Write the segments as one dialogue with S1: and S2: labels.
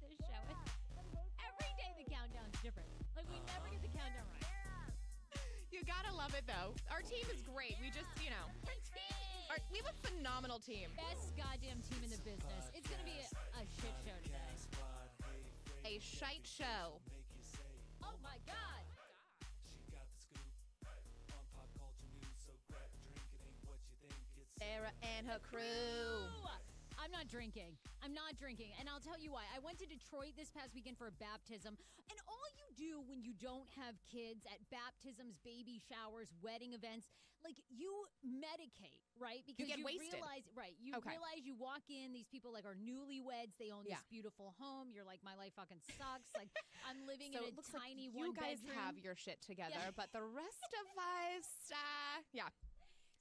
S1: this show. Every day the countdown's different. Like, we never get the countdown right.
S2: You gotta love it, though. Our team is great. We just, we have a phenomenal team.
S1: Best goddamn team in the business. It's going to be a shit show today.
S2: A shite show.
S1: Oh, my God.
S2: Sarah and her crew.
S1: I'm not drinking. And I'll tell you why. I went to Detroit this past weekend for a baptism. And all you do when you don't have kids at baptisms, baby showers, wedding events, like, you medicate, right? Because
S2: you get wasted.
S1: Realize, right. You realize you walk in, these people like are newlyweds. They own this beautiful home. You're like, my life fucking sucks. Like, I'm living in a tiny one bedroom.
S2: You guys have your shit together, but the rest of us,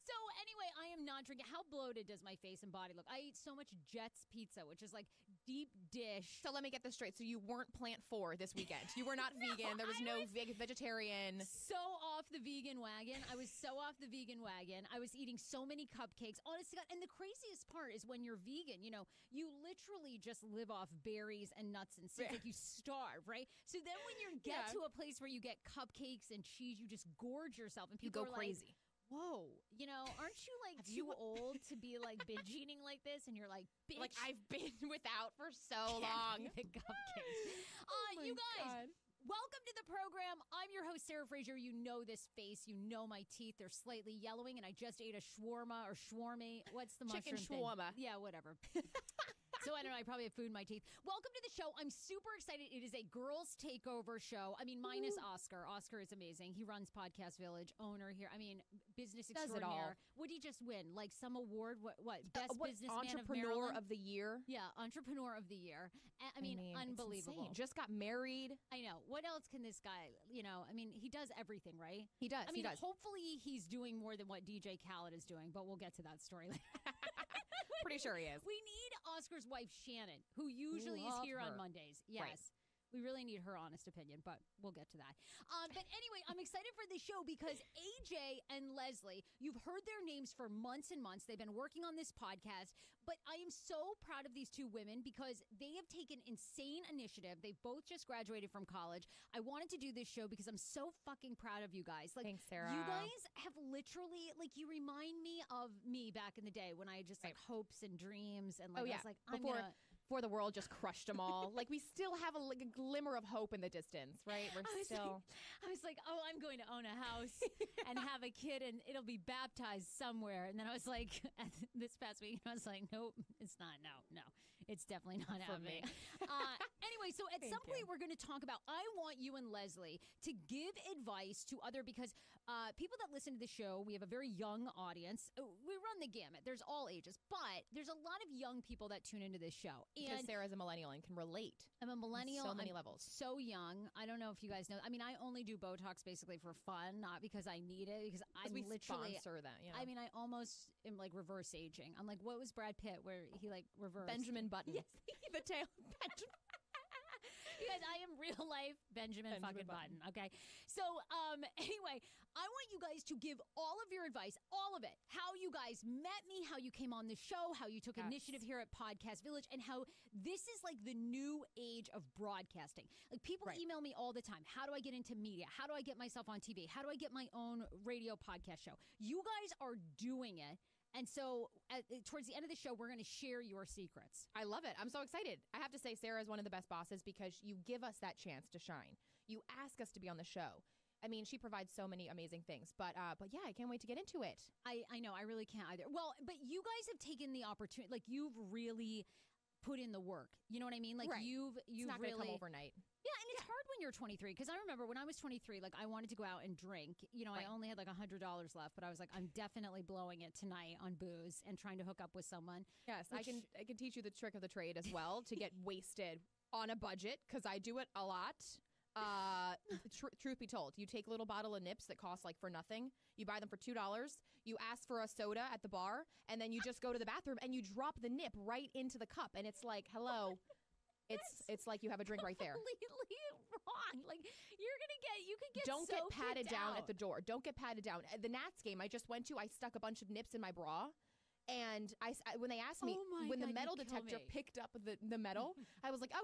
S1: So anyway, I am not drinking. How bloated does my face and body look? I eat so much Jets pizza, which is like deep dish.
S2: So let me get this straight. So you weren't plant 4 this weekend. You were not vegan. There was no vegetarian.
S1: So off the vegan wagon. I was so off the vegan wagon. I was eating so many cupcakes. Honestly, and the craziest part is when you're vegan, you literally just live off berries and nuts and seeds. Like, you starve, right? So then when you get to a place where you get cupcakes and cheese, you just gorge yourself. And people
S2: you go
S1: are
S2: crazy.
S1: Like, whoa, aren't you like too old to be like binge eating like this? And you're like, bitch.
S2: Like, I've been without for so long.
S1: The cupcakes. You guys. God. Welcome to the program. I'm your host, Sarah Fraser. You know this face. You know my teeth. They're slightly yellowing, and I just ate a shawarma or shawarma. What's the mushroom
S2: Chicken shawarma.
S1: Thing? Yeah, whatever. So I don't know. I probably have food in my teeth. Welcome to the show. I'm super excited. It is a girls' takeover show. I mean, minus Oscar. Oscar is amazing. He runs Podcast Village, owner here. I mean, business extraordinaire. What did he just win? Like some award? What? Best businessman
S2: Entrepreneur of the year?
S1: Yeah, Entrepreneur of the Year. I mean unbelievable.
S2: Just got married.
S1: I know. What else can this guy? I mean, he does everything, right?
S2: He does.
S1: I mean, hopefully he's doing more than what DJ Khaled is doing, but we'll get to that story later.
S2: Pretty sure he is.
S1: We need Oscar's wife, Shannon, who usually is here on Mondays. Yes. Right. We really need her honest opinion, but we'll get to that. But anyway, I'm excited for this show because AJ and Leslie, you've heard their names for months and months. They've been working on this podcast, but I am so proud of these two women because they have taken insane initiative. They've both just graduated from college. I wanted to do this show because I'm so fucking proud of you guys. Like,
S2: thanks, Sarah.
S1: You guys have literally, like, you remind me of me back in the day when I had just like hopes and dreams and like, I was like,
S2: before the world just crushed them all. Like, we still have a glimmer of hope in the distance, right? I
S1: was like, oh, I'm going to own a house and have a kid and it'll be baptized somewhere. And then I was like, this past week, I was like, nope, it's not. No, it's definitely not happening. Anyway, so at some point we're going to talk about, I want you and Leslie to give advice to because people that listen to the show, we have a very young audience. We run the gamut. There's all ages, but there's a lot of young people that tune into this show.
S2: Because Sarah's a millennial and can relate.
S1: I'm a millennial.
S2: On so many levels.
S1: So young. I don't know if you guys know. I mean, I only do Botox basically for fun, not because I need it. Because I literally
S2: sponsor that. Yeah.
S1: I mean, I almost am like reverse aging. I'm like, what was Brad Pitt where he like reversed?
S2: Benjamin Button.
S1: Yes,
S2: the tail. Benjamin.
S1: You guys, I am real life Benjamin fucking Button. Okay. So anyway, I want you guys to give all of your advice, all of it. How you guys met me, how you came on the show, how you took initiative here at Podcast Village, and how this is like the new age of broadcasting. Like, people email me all the time. How do I get into media? How do I get myself on TV? How do I get my own radio podcast show? You guys are doing it. And so towards the end of the show, we're going to share your secrets.
S2: I love it. I'm so excited. I have to say, Sarah is one of the best bosses because you give us that chance to shine. You ask us to be on the show. I mean, she provides so many amazing things. But yeah, I can't wait to get into it.
S1: I know. I really can't either. Well, but you guys have taken the opportunity. Like, you've really put in the work. You know what I mean? Like, you've
S2: it's not
S1: really
S2: going to come overnight.
S1: Yeah, and it's hard when you're 23, because I remember when I was 23, like, I wanted to go out and drink. I only had like $100 left, but I was like, I'm definitely blowing it tonight on booze and trying to hook up with someone.
S2: Yes, I can teach you the trick of the trade as well to get wasted on a budget, because I do it a lot. Truth be told, you take a little bottle of nips that cost like for nothing. You buy them for $2. You ask for a soda at the bar, and then you just go to the bathroom and you drop the nip right into the cup, and it's like, hello. It's like you have a drink right there.
S1: Completely wrong. Like, you could get
S2: Don't
S1: so
S2: get patted down at the door. Don't get patted down. At the Nats game I just went to, I stuck a bunch of nips in my bra. And when they asked me, when the metal detector picked up the metal, I was like, oh,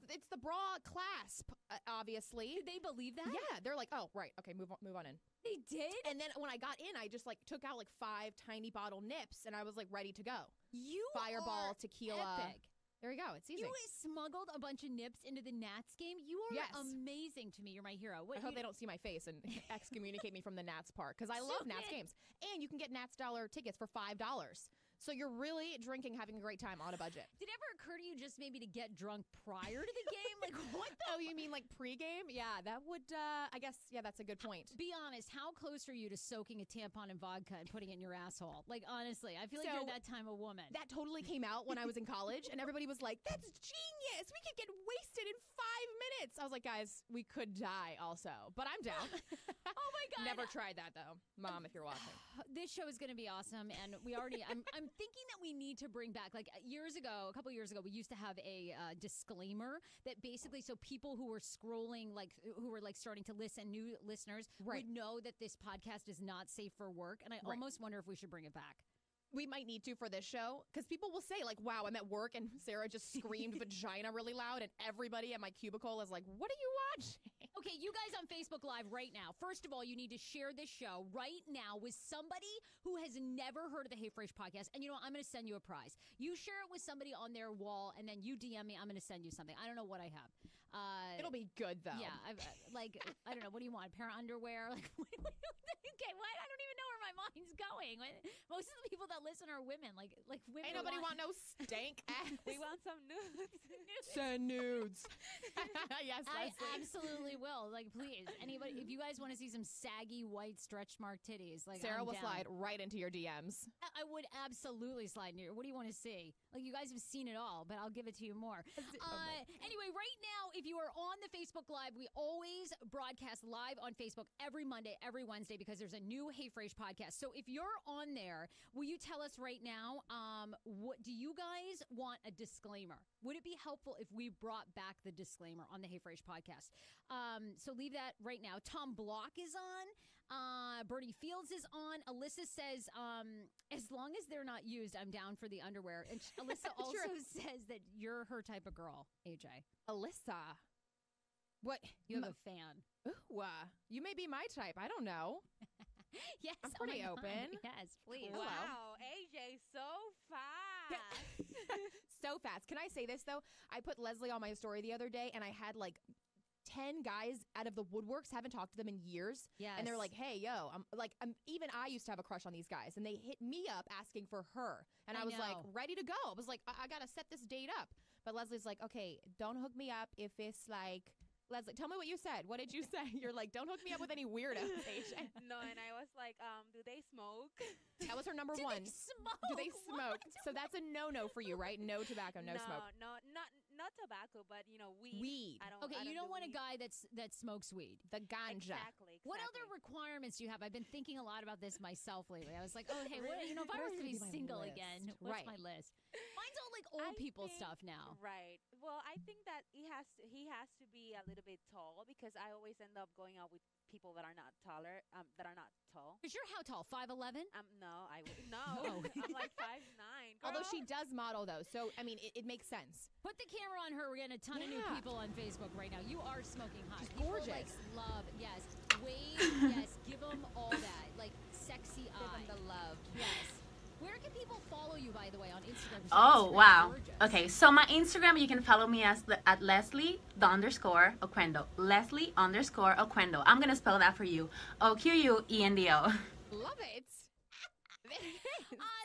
S2: it's the bra clasp, obviously.
S1: Did they believe that?
S2: Yeah. They're like, oh, right. Okay, move on in.
S1: They did?
S2: And then when I got in, I just like took out like 5 tiny bottle nips, and I was like ready to go.
S1: You
S2: Fireball, tequila.
S1: Epic.
S2: There you go. It's easy.
S1: You smuggled a bunch of nips into the Nats game. You are amazing to me. You're my hero.
S2: I hope they don't see my face and excommunicate me from the Nats part, because I love Nats games. And you can get Nats dollar tickets for $5. So you're really drinking, having a great time on a budget.
S1: Did it ever occur to you just maybe to get drunk prior to the game? Like, what the?
S2: Oh, you mean like pregame? Yeah, that would, I guess, yeah, that's a good point.
S1: Be honest, how close are you to soaking a tampon in vodka and putting it in your asshole? Like, honestly, I feel like you're that time of woman.
S2: That totally came out when I was in college, and everybody was like, that's genius. We could get wasted in 5 minutes. I was like, guys, we could die also, but I'm down.
S1: Oh my God.
S2: Never tried that though. Mom, if you're watching.
S1: This show is going to be awesome. And I'm thinking that we need to bring back, like a couple years ago, we used to have a disclaimer that basically, so people who were scrolling, like who were like starting to listen, new listeners would know that this podcast is not safe for work. And I almost wonder if we should bring it back.
S2: We might need to for this show, because people will say like, wow, I'm at work and Sarah just screamed vagina really loud, and everybody at my cubicle is like, what are you watching?
S1: Okay, you guys on Facebook Live right now. First of all, you need to share this show right now with somebody who has never heard of the Hey Frase podcast. And you know what? I'm going to send you a prize. You share it with somebody on their wall, and then you DM me. I'm going to send you something. I don't know what I have.
S2: It'll be good, though.
S1: Yeah. I don't know. What do you want? A pair of underwear? Like, okay, what? I don't even know where my mind's going. Most of the people that listen are women. Like women.
S2: Ain't nobody want no stank ass.
S3: We want some nudes.
S2: Send nudes. Yes,
S1: I absolutely will. Like, please, anybody, if you guys want to see some saggy white stretch mark titties, like
S2: Sarah
S1: I'm
S2: will
S1: down.
S2: slide right into your DMs.
S1: I would absolutely slide into your. What do you want to see? Like, you guys have seen it all, but I'll give it to you more. Anyway, right now, if you are on the Facebook Live, we always broadcast live on Facebook every Monday, every Wednesday, because there's a new Hey Frase podcast. So if you're on there, will you tell us right now, what do you guys want a disclaimer? Would it be helpful if we brought back the disclaimer on the Hey Frase podcast? So leave that right now. Tom Block is on. Bertie Fields is on. Alyssa says, as long as they're not used, I'm down for the underwear. And Alyssa also says that you're her type of girl, AJ.
S2: Alyssa. What?
S1: You have a fan.
S2: Ooh, you may be my type. I don't know.
S1: Yes.
S2: I'm pretty open.
S1: Yes, please.
S3: Wow,
S2: Hello.
S3: AJ, so fast.
S2: So fast. Can I say this, though? I put Leslie on my story the other day, and I had like 10 guys out of the woodworks, haven't talked to them in years.
S1: Yes.
S2: And they're like, hey, yo, even I used to have a crush on these guys, and they hit me up asking for her. And I was like, ready to go. I was like, I got to set this date up. But Leslie's like, okay, don't hook me up if it's like, Leslie, tell me what you said. What did you say? You're like, don't hook me up with any weirdos, AJ.
S3: No, and I was like, do they smoke?
S2: That was her number
S1: Do
S2: one.
S1: They smoke?
S2: Do they smoke? So that's a no-no for you, right? No tobacco, no smoke.
S3: No, not tobacco, but weed.
S2: Weed.
S1: Okay, you don't want
S3: weed.
S1: a guy that smokes weed.
S2: The ganja.
S3: Exactly.
S1: What other requirements do you have? I've been thinking a lot about this myself lately. I was like, oh, hey, if I were to be single again, what's my list? Mine's all like old people stuff now.
S3: Right. Well, I think that he has to be a little bit tall, because I always end up going out with people that are not taller, that are not tall.
S1: Because you're how tall? 5'11"?
S3: No, I'm like 5'9".
S2: Although she does model, though, so I mean, it makes sense.
S1: Put the camera on her. We're getting a ton of new people on Facebook right now. You are smoking hot.
S2: She's
S1: People,
S2: gorgeous.
S1: like, love, yes. Wave, yes. Give them all that. Like, sexy eye.
S2: Give them the love.
S1: Yes. Where can people follow you, by the way, on Instagram?
S4: Oh, wow.
S1: Gorgeous.
S4: Okay, so my Instagram, you can follow me at Leslie_Oquendo. Leslie_Oquendo. I'm going to spell that for you. Oquendo.
S2: Love it.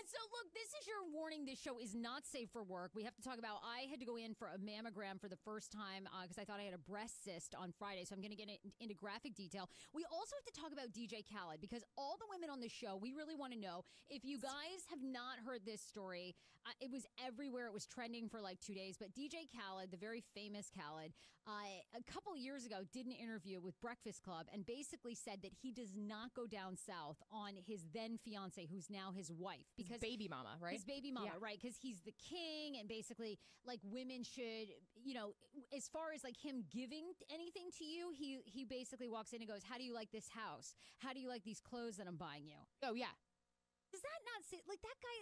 S1: So look, this is your warning. This show is not safe for work. We have to talk about, I had to go in for a mammogram for the first time because I thought I had a breast cyst on Friday. So I'm going to get into graphic detail. We also have to talk about DJ Khaled, because all the women on the show, we really want to know, if you guys have not heard this story, it was everywhere. It was trending for like 2 days. But DJ Khaled, the very famous Khaled, a couple years ago did an interview with Breakfast Club and basically said that he does not go down south on his then fiance, who's now his wife, because
S2: his baby mama, right?
S1: His baby mama, right? Because he's the king, and basically, like, women should, as far as like him giving anything to you, he basically walks in and goes, "How do you like this house? How do you like these clothes that I'm buying you?"
S2: Oh yeah.
S1: Does that not say like that guy?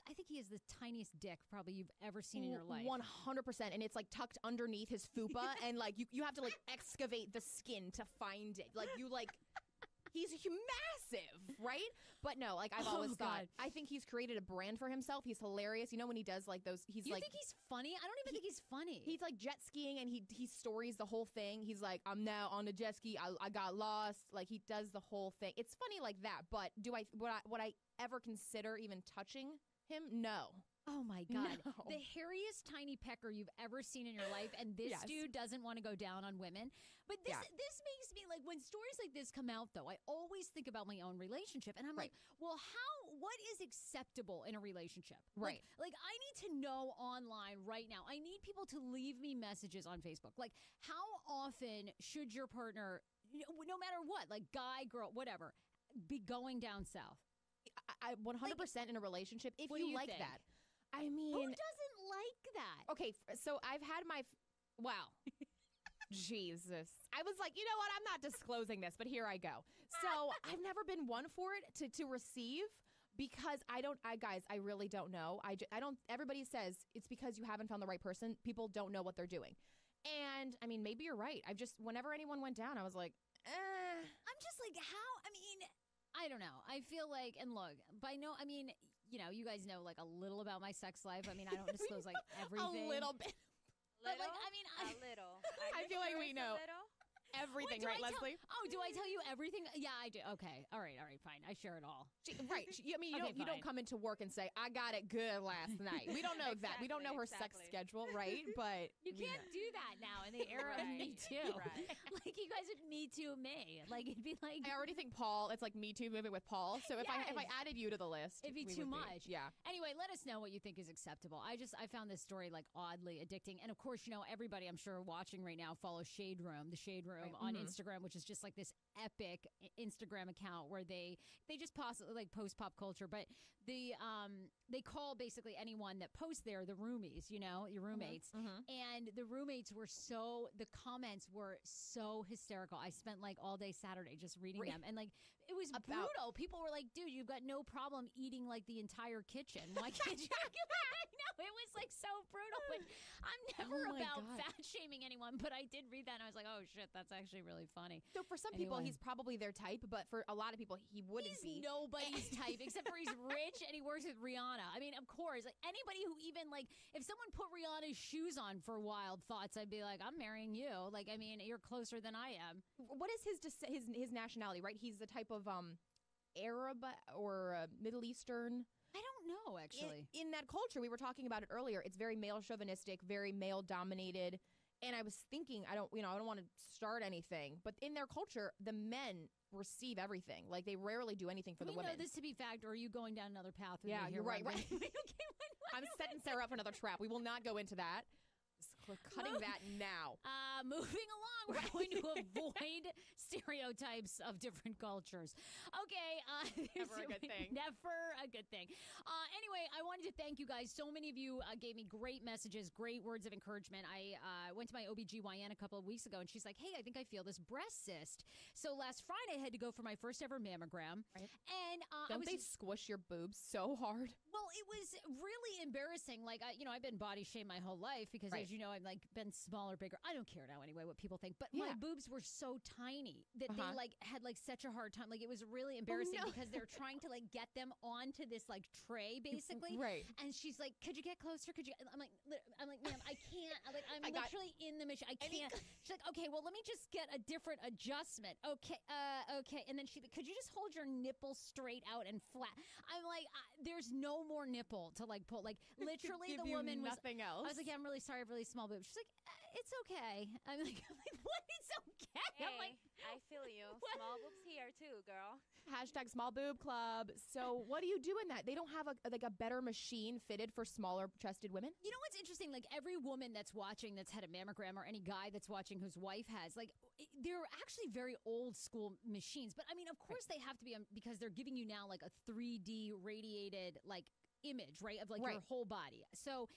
S1: I think he has the tiniest dick probably you've ever seen in your life.
S2: 100%, and it's like tucked underneath his fupa, and like you have to like excavate the skin to find it. Like you like. He's massive, right? But no, like I've always thought, I think he's created a brand for himself. He's hilarious. You know when he does like those,
S1: You think he's funny? I don't even think he's funny.
S2: He's like jet skiing and he stories the whole thing. He's like, I'm now on the jet ski. I got lost. Like he does the whole thing. It's funny like that. But would I ever consider even touching him? No.
S1: Oh my God.
S2: No.
S1: The hairiest tiny pecker you've ever seen in your life, and this dude doesn't want to go down on women. But this makes me like, when stories like this come out, though, I always think about my own relationship. And I'm like, well, what is acceptable in a relationship?
S2: Right.
S1: Like, I need to know online right now. I need people to leave me messages on Facebook. Like, how often should your partner, no matter what, like guy, girl, whatever, be going down south?
S2: I 100% in a relationship, if you like
S1: think?
S2: that. I mean,
S1: who doesn't like that?
S2: Okay, so I've had wow. Jesus. I was like, you know what? I'm not disclosing this, but here I go. So I've never been one for it to receive because I really don't know. I don't, everybody says it's because you haven't found the right person. People don't know what they're doing. And I mean, maybe you're right. Whenever anyone went down, I was like,
S1: I'm just like, how? I mean, I don't know. I feel like, and look, you guys know like a little about my sex life. I mean, I don't disclose like everything.
S2: A little bit.
S1: But like, I mean,
S3: a little.
S2: I feel like we know everything, right, Leslie?
S1: Do I tell you everything? Yeah, I do. Okay. All right, fine. I share it all.
S2: Right. I mean, you don't come into work and say, I got it good last night. We don't know that. We don't know her sex schedule, right? But
S1: you can't do that now in the era of Me Too. Right. Like, you guys would Me Too me. Like, it'd be like...
S2: I already think Paul, it's like Me Too movement with Paul. So if I added you to the list...
S1: It'd be too much.
S2: Yeah.
S1: Anyway, let us know what you think is acceptable. I found this story, like, oddly addicting. And, of course, everybody, I'm sure, watching right now follows Shade Room, the Shade Room on Instagram, which is just like this epic Instagram account where they just possibly like post pop culture, but they call basically anyone that posts there the roomies, your roommates. And the roommates the comments were so hysterical. I spent like all day Saturday just reading them, and like it was brutal. People were like, dude, you've got no problem eating like the entire kitchen. Why can't you? I know, it was like so brutal, but I'm never about fat shaming anyone, but I did read that and I was like, oh shit, that's actually really funny.
S2: So for some people, he's probably their type, but for a lot of people, he wouldn't be.
S1: He's nobody's type, except for he's rich and he works with Rihanna. I mean, of course, like anybody who even like, if someone put Rihanna's shoes on for Wild Thoughts, I'd be like, I'm marrying you. Like, I mean, you're closer than I am.
S2: What is his nationality, right? He's the type of Arab or Middle Eastern.
S1: I don't know, actually.
S2: In that culture, we were talking about it earlier. It's very male chauvinistic, very male dominated. And I was thinking, I don't want to start anything, but in their culture, the men receive everything. Like they rarely do anything for the women.
S1: We know this to be fact, or are you going down another path?
S2: Yeah, you're right. I'm setting Sarah up for another trap. We will not go into that. We're cutting that now.
S1: Moving along, we're going to avoid stereotypes of different cultures. Okay.
S2: Never a good thing.
S1: Never a good thing. Anyway, I wanted to thank you guys. So many of you gave me great messages, great words of encouragement. I went to my OBGYN a couple of weeks ago, and she's like, hey, I think I feel this breast cyst. So last Friday, I had to go for my first ever mammogram.
S2: Right.
S1: And
S2: Don't they squish your boobs so hard?
S1: Well, it was really embarrassing. Like, I've been body shamed my whole life because, as you know, I've like been smaller, bigger. I don't care now anyway what people think. But my boobs were so tiny that they like had like such a hard time. Like it was really embarrassing because they're trying to like get them onto this like tray basically.
S2: Right.
S1: And she's like, "Could you get closer? Could you?" I'm like, "Ma'am, I can't. I'm literally in the machine. I can't." She's like, "Okay, well, let me just get a different adjustment." Okay. And then "Could you just hold your nipple straight out and flat?" I'm like, "There's no more nipple to like pull." Like literally, the woman was
S2: nothing else.
S1: I was like, "Yeah, I'm really sorry. I have really small boobs." She's like, "It's okay." I'm like, "What? It's okay?"
S3: Hey,
S1: I'm like,
S3: I feel you.
S1: What?
S3: Small boobs here too, girl.
S2: Hashtag small boob club. So what do you do in that? They don't have a better machine fitted for smaller chested women?
S1: You know what's interesting? Like every woman that's watching that's had a mammogram, or any guy that's watching whose wife has, like they're actually very old school machines. But I mean, of course they have to be because they're giving you now like a 3D radiated like image, right, of like your whole body. So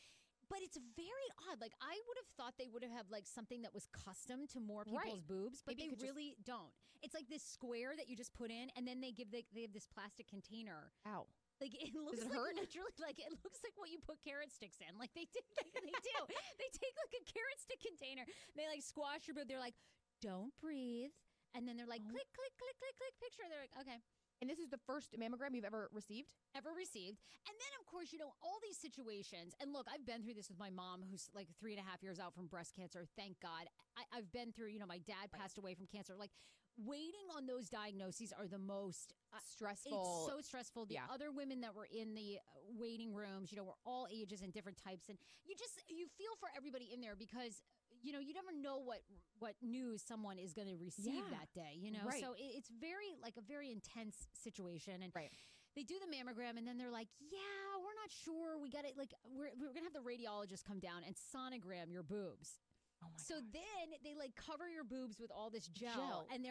S1: But it's very odd. Like, I would have thought they would have like something that was custom to more people's boobs, but
S2: Maybe
S1: they really don't. It's like this square that you just put in, and then they have this plastic container.
S2: Ow.
S1: Like, it looks
S2: Does it
S1: like
S2: hurt?
S1: literally like it looks like what you put carrot sticks in. Like they do. They take like a carrot stick container. They like squash your boob. They're like, don't breathe. And then they're like, click, click, click, click, click, picture. They're like, okay.
S2: And this is the first mammogram you've ever received?
S1: Ever received. And then, of course, all these situations. And look, I've been through this with my mom, who's like 3.5 years out from breast cancer. Thank God. I've been through, my dad passed away from cancer. Like, waiting on those diagnoses are the most
S2: stressful.
S1: It's so stressful. The
S2: Yeah.
S1: other women that were in the waiting rooms, were all ages and different types. And you feel for everybody in there because, you never know what news someone is going to receive that day,
S2: Right.
S1: So it's very like a very intense situation. And
S2: right.
S1: they do the mammogram and then they're like, yeah, we're not sure. We got it. Like, we're going to have the radiologist come down and sonogram your boobs.
S2: Oh my
S1: So
S2: gosh.
S1: then they like cover your boobs with all this gel. And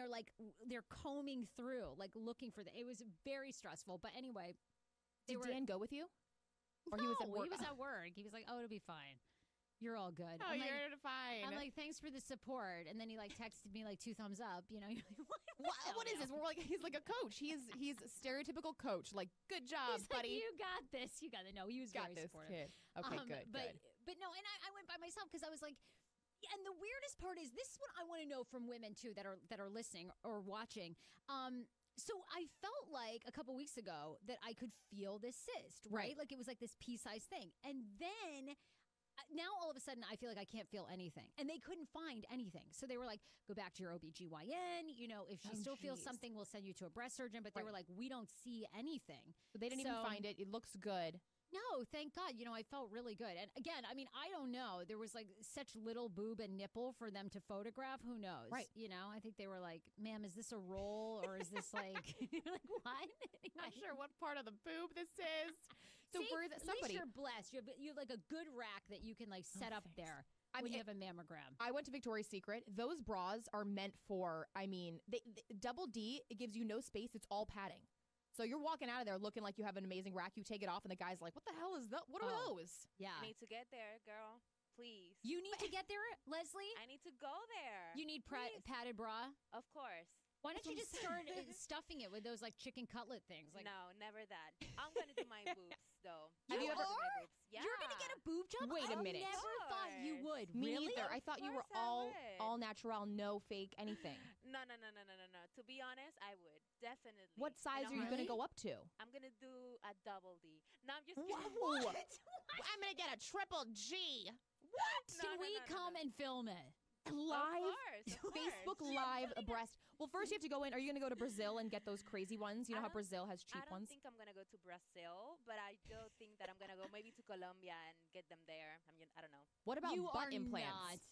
S1: they're combing through, like looking for it was very stressful. But anyway,
S2: did Dan go with you? Or
S1: no,
S2: he was at work?
S1: He was at work. He was like, oh, it'll be fine. You're all good.
S2: Oh, you're fine.
S1: I'm like, thanks for the support. And then he like texted me like 2 thumbs up. You're like,
S2: what is this? We're like, he's like a coach. He's stereotypical coach. Like, good job,
S1: he's
S2: buddy.
S1: Like, you got this. You got it. No, he was
S2: got
S1: very
S2: this
S1: supportive.
S2: Kid. Okay, good.
S1: But no, and I went by myself because I was like, and the weirdest part is this is what I want to know from women too that are listening or watching. So I felt like a couple weeks ago that I could feel this cyst, right? Like it was like this pea-sized thing. And then now all of a sudden I feel like I can't feel anything. And they couldn't find anything. So they were like, go back to your OBGYN. If she still feels something, we'll send you to a breast surgeon. But they were like, we don't see anything.
S2: So they didn't even find it. It looks good.
S1: No, thank God. I felt really good. And again, I mean, I don't know. There was like such little boob and nipple for them to photograph. Who knows?
S2: Right.
S1: I think they were like, ma'am, is this a roll or is this like, you're like, what? Anyway.
S2: Not sure what part of the boob this is. So
S1: See,
S2: for
S1: at
S2: somebody,
S1: least you're blessed. You have like a good rack that you can like set up
S2: thanks.
S1: there
S2: I
S1: when
S2: mean,
S1: you have a mammogram.
S2: I went to Victoria's Secret. Those bras are meant for, they double D, it gives you no space. It's all padding. So you're walking out of there looking like you have an amazing rack. You take it off, and the guy's like, what the hell is that? What are those?
S1: Yeah.
S3: I need to get there, girl. Please.
S1: You need to get there, Leslie?
S3: I need to go there.
S1: You need
S3: Please.
S1: padded bra?
S3: Of course.
S1: Why don't you just start stuffing it with those like chicken cutlet things? Like,
S3: No, never that. I'm going to do my boobs, though.
S1: You
S3: I'm gonna do
S1: are?
S3: my boobs. Yeah.
S1: You're going to get a boob job?
S2: Wait a minute.
S1: I never thought you would.
S2: Me
S1: Really?
S2: neither. I thought you were
S3: course I
S2: all
S3: would.
S2: natural, no fake anything.
S3: No. To be honest, I would. Definitely.
S2: What size are you going to go up to?
S3: I'm going to do a double D. No, I'm just
S2: Whoa.
S3: kidding.
S2: I'm going to get a triple G.
S1: What?
S3: No,
S1: Can
S3: no,
S1: we
S3: no, no,
S1: come
S3: no.
S1: and film it?
S2: Live?
S3: Of course.
S2: Facebook Live breast. Well, first you have to go in. Are you going to go to Brazil and get those crazy ones? You know how Brazil has cheap
S3: I don't
S2: ones?
S3: think I'm going to go to Brazil, but I do think that I'm going to go maybe to Colombia and get them there. I don't know.
S2: What about
S1: You
S2: butt
S1: are
S2: implants?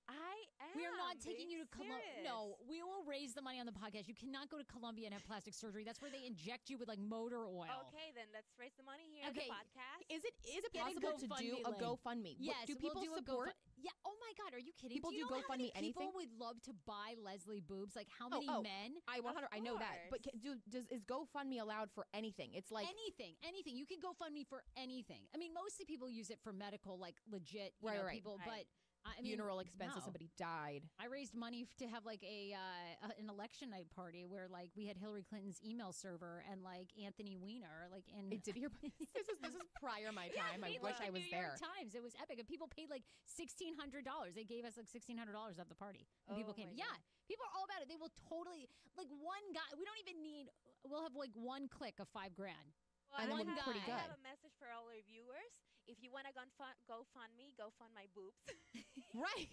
S3: I am.
S1: We are not taking you to Colombia.
S3: serious.
S1: No, we will raise the money on the podcast. You cannot go to Colombia and have plastic surgery. That's where they inject you with like motor oil.
S3: Okay, then let's raise the money here on
S1: Okay.
S3: the podcast.
S2: Is it
S1: Get a
S2: possible to do
S1: GoFundMe
S2: a
S1: link.
S2: GoFundMe?
S1: Yes,
S2: Do people
S1: we'll do
S2: support?
S1: Yeah. Oh my God, are you kidding?
S2: People
S1: do you
S2: do
S1: know how many
S2: GoFundMe anything?
S1: people would love to buy Leslie boobs? Like how many
S2: oh.
S1: men?
S2: I 100. I know that. But
S3: course.
S2: is GoFundMe allowed for anything? It's like
S1: Anything. You can GoFundMe for anything. I mean, mostly people use it for medical, like legit
S2: Right, right.
S1: people.
S3: Right.
S1: But I mean,
S2: funeral expenses.
S1: no.
S2: Somebody died.
S1: I raised money to have like an election night party where like we had Hillary Clinton's email server and like Anthony Weiner like in.
S2: I did hear. This is prior my time. I
S1: paid,
S2: wish
S1: like,
S2: I was
S1: New
S2: there.
S1: York Times. It was epic, and people paid like $1,600. They gave us like $1,600 at the party, and people
S3: Oh
S1: came.
S3: my
S1: Yeah,
S3: God.
S1: people are all about it. They will totally like one guy. We don't even need. We'll have like one click of $5,000.
S2: And then
S3: I
S2: we'll be
S3: have-
S2: pretty
S3: I
S2: good.
S3: have a message for all our viewers. If you want to GoFund me, GoFund my boobs.
S2: Right.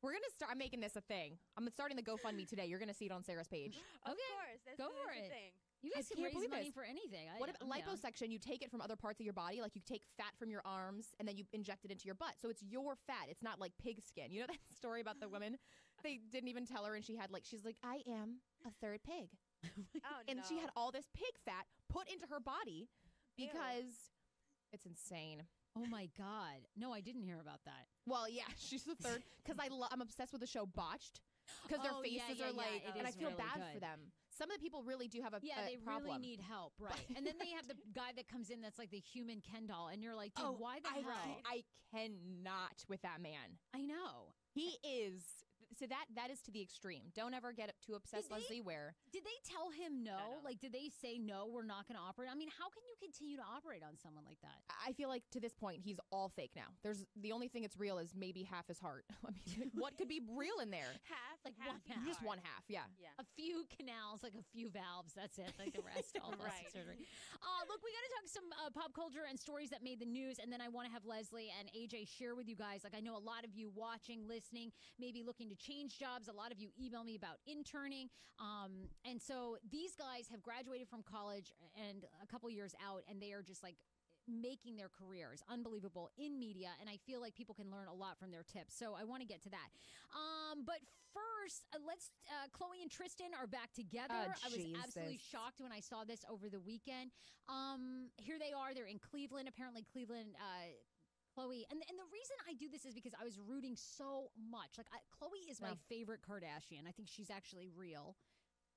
S2: We're gonna start. I'm making this a thing. I'm starting the GoFundMe today. You're gonna see it on Sarah's page.
S3: Of
S1: Okay,
S3: course. Let's
S1: go
S3: do
S1: for
S3: this
S1: it.
S3: Thing.
S1: You guys
S2: I
S1: can
S2: can't
S1: raise
S2: believe
S1: money
S2: this.
S1: for anything.
S2: What about
S1: I'm down.
S2: liposuction? You take it from other parts of your body, like you take fat from your arms and then you inject it into your butt. So it's your fat. It's not like pig skin. You know that story about the woman? They didn't even tell her, and she's like, I am a third pig,
S3: Oh,
S2: and
S3: no.
S2: she had all this pig fat put into her body
S3: Ew.
S2: because it's insane.
S1: Oh my God! No, I didn't hear about that.
S2: Well, yeah, she's the third because I'm obsessed with the show Botched. because their
S1: Oh, yeah,
S2: faces
S1: yeah,
S2: are
S1: yeah,
S2: like,
S1: it
S2: and I
S1: is
S2: feel
S1: really
S2: bad
S1: good.
S2: for them. Some of the people really do have a
S1: they
S2: problem.
S1: really need help, right? And then they have the guy that comes in that's like the human Ken doll, and you're like, dude, why the hell?
S2: I cannot with that man.
S1: I know.
S2: He is. So that is to the extreme. Don't ever get too obsessed, Leslie, where...
S1: Did they tell him no?
S3: No.
S1: Like, did they say, no, we're not going to operate? I mean, how can you continue to operate on someone like that?
S2: I feel like to this point, he's all fake now. The only thing that's real is maybe half his heart. I mean, what could be real in there?
S1: Like
S3: half
S1: one half.
S2: Just one half, yeah.
S3: Yeah.
S1: A few canals, like a few valves. That's it. Like the rest, all plastic
S3: Right.
S1: surgery. Look, we got to talk some pop culture and stories that made the news, and then I want to have Leslie and AJ share with you guys. Like, I know a lot of you watching, listening, maybe looking to change jobs. A lot of you email me about interning, and so these guys have graduated from college and a couple years out, and they are just like making their careers unbelievable in media, and I feel like people can learn a lot from their tips, so I want to get to that. But first, let's Chloe and Tristan are back together. I was absolutely shocked when I saw this over the weekend. Here they are. They're in Cleveland. Apparently Cleveland Chloe, and the reason I do this is because I was rooting so much. Like, Chloe is my favorite Kardashian. I think she's actually real.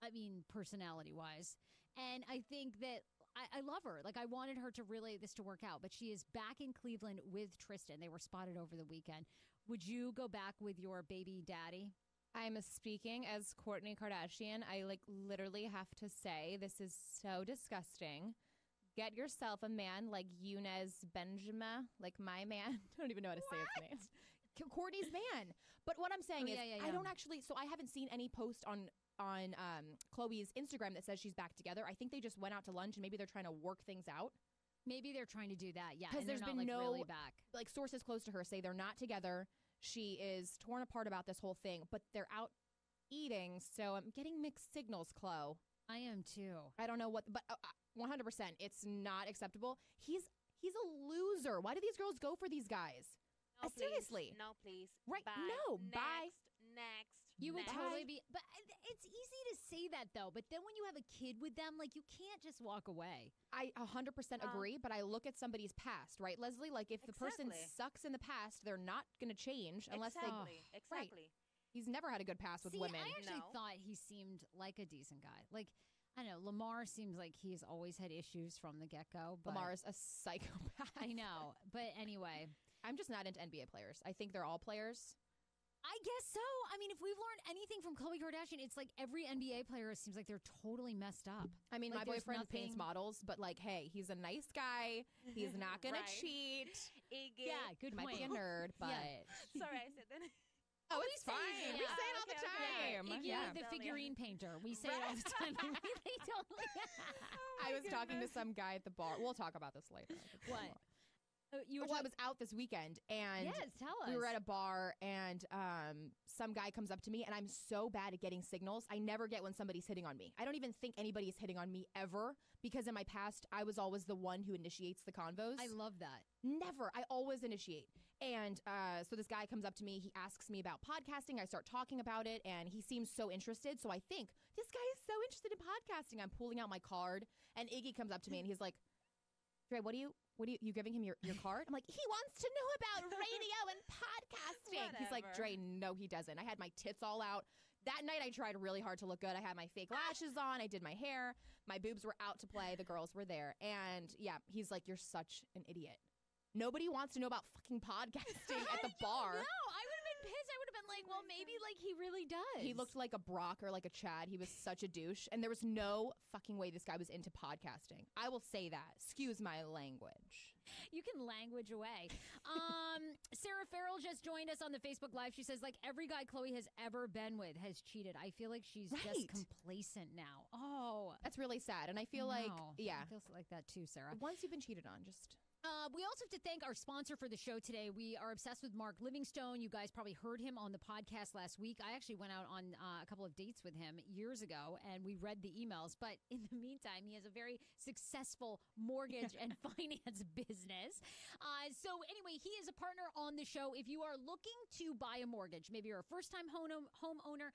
S1: I mean, personality-wise. And I think that I love her. Like, I wanted her to really, this to work out. But she is back in Cleveland with Tristan. They were spotted over the weekend. Would you go back with your baby daddy?
S2: I'm speaking as Kourtney Kardashian. I, literally have to say, this is so disgusting. Get yourself a man like Younes Benjamin, like my man. I don't even know how to say his name. Kourtney's man. But what I'm saying is, I don't actually, so I haven't seen any post on Chloe's Instagram that says she's back together. I think they just went out to lunch and maybe they're trying to work things out.
S1: Maybe they're trying to do that, yeah.
S2: Because there's been no
S1: really back.
S2: Sources close to her say they're not together. She is torn apart about this whole thing, but they're out eating. So I'm getting mixed signals, Chloe.
S1: I am too.
S2: I don't know what, but 100%, it's not acceptable. He's a loser. Why do these girls go for these guys?
S3: No,
S2: seriously.
S3: No, please.
S2: Right.
S3: Bye.
S2: No. Bye.
S3: Next.
S1: You would
S3: next.
S1: totally be, but it's easy to say that though. But then when you have a kid with them, like, you can't just walk away.
S2: I 100% agree, but I look at somebody's past, right, Leslie? Like, if the person sucks in the past, they're not going to change unless
S3: Exactly.
S2: Right. He's never had a good past with women.
S1: I actually thought he seemed like a decent guy. Like, I don't know, Lamar seems like he's always had issues from the get-go. But
S2: Lamar's a psychopath.
S1: I know. But anyway.
S2: I'm just not into NBA players. I think they're all players.
S1: I guess so. I mean, if we've learned anything from Khloe Kardashian, it's like every NBA player seems like they're totally messed up.
S2: I mean,
S1: like,
S2: my boyfriend paints models, but hey, he's a nice guy. He's not going to cheat.
S3: Iggy.
S1: Yeah, good
S2: Might
S1: point.
S2: be a nerd, but...
S3: Sorry, I said that.
S2: Oh, it's fine. We say it all the time.
S1: Iggy, the figurine painter. We say it all the time. They totally...
S2: I was talking to some guy at the bar. We'll talk about this later.
S1: What?
S2: I was out this weekend, and
S1: yes, tell us.
S2: We were at a bar, and some guy comes up to me, and I'm so bad at getting signals. I never get when somebody's hitting on me. I don't even think anybody is hitting on me ever, because in my past, I was always the one who initiates the convos.
S1: I love that.
S2: Never. I always initiate. And so this guy comes up to me. He asks me about podcasting. I start talking about it, and he seems so interested. So I think, this guy is so interested in podcasting. I'm pulling out my card, and Iggy comes up to me, and he's like, Dre, what are you giving him your card? I'm like, he wants to know about radio and podcasting.
S3: Whatever.
S2: He's like, Dre, no, he doesn't. I had my tits all out. That night, I tried really hard to look good. I had my fake lashes on. I did my hair. My boobs were out to play. The girls were there. And yeah, he's like, you're such an idiot. Nobody wants to know about fucking podcasting at the bar.
S1: No, I would have been pissed. I would have been like, well, maybe he really does.
S2: He looked like a Brock or like a Chad. He was such a douche. And there was no fucking way this guy was into podcasting. I will say that. Excuse my language.
S1: You can language away. Sarah Farrell just joined us on the Facebook Live. She says, like, every guy Chloe has ever been with has cheated. I feel like she's just complacent now. Oh.
S2: That's really sad. And I feel like, yeah.
S1: It feels like that too, Sarah.
S2: Once you've been cheated on, just...
S1: We also have to thank our sponsor for the show today. We are obsessed with Mark Livingstone. You guys probably heard him on the podcast last week. I actually went out on a couple of dates with him years ago, and we read the emails. But in the meantime, he has a very successful mortgage and finance business. So anyway, he is a partner on the show. If you are looking to buy a mortgage, maybe you're a first-time homeowner,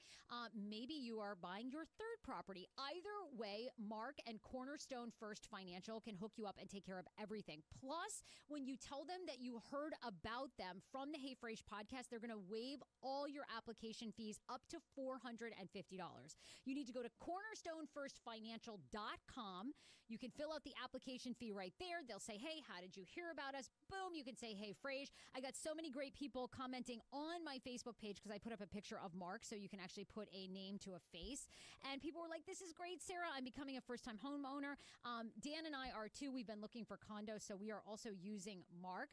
S1: maybe you are buying your third property. Either way, Mark and Cornerstone First Financial can hook you up and take care of everything. Plus, Plus, when you tell them that you heard about them from the Hey Frase podcast, they're going to waive all your application fees up to $450. You need to go to cornerstonefirstfinancial.com. You can fill out the application fee right there. They'll say, hey, how did you hear about us? Boom. You can say, hey, Frase. I got so many great people commenting on my Facebook page because I put up a picture of Mark, so you can actually put a name to a face. And people were like, this is great, Sarah. I'm becoming a first-time homeowner. Dan and I are too. We've been looking for condos, so we are also using Mark.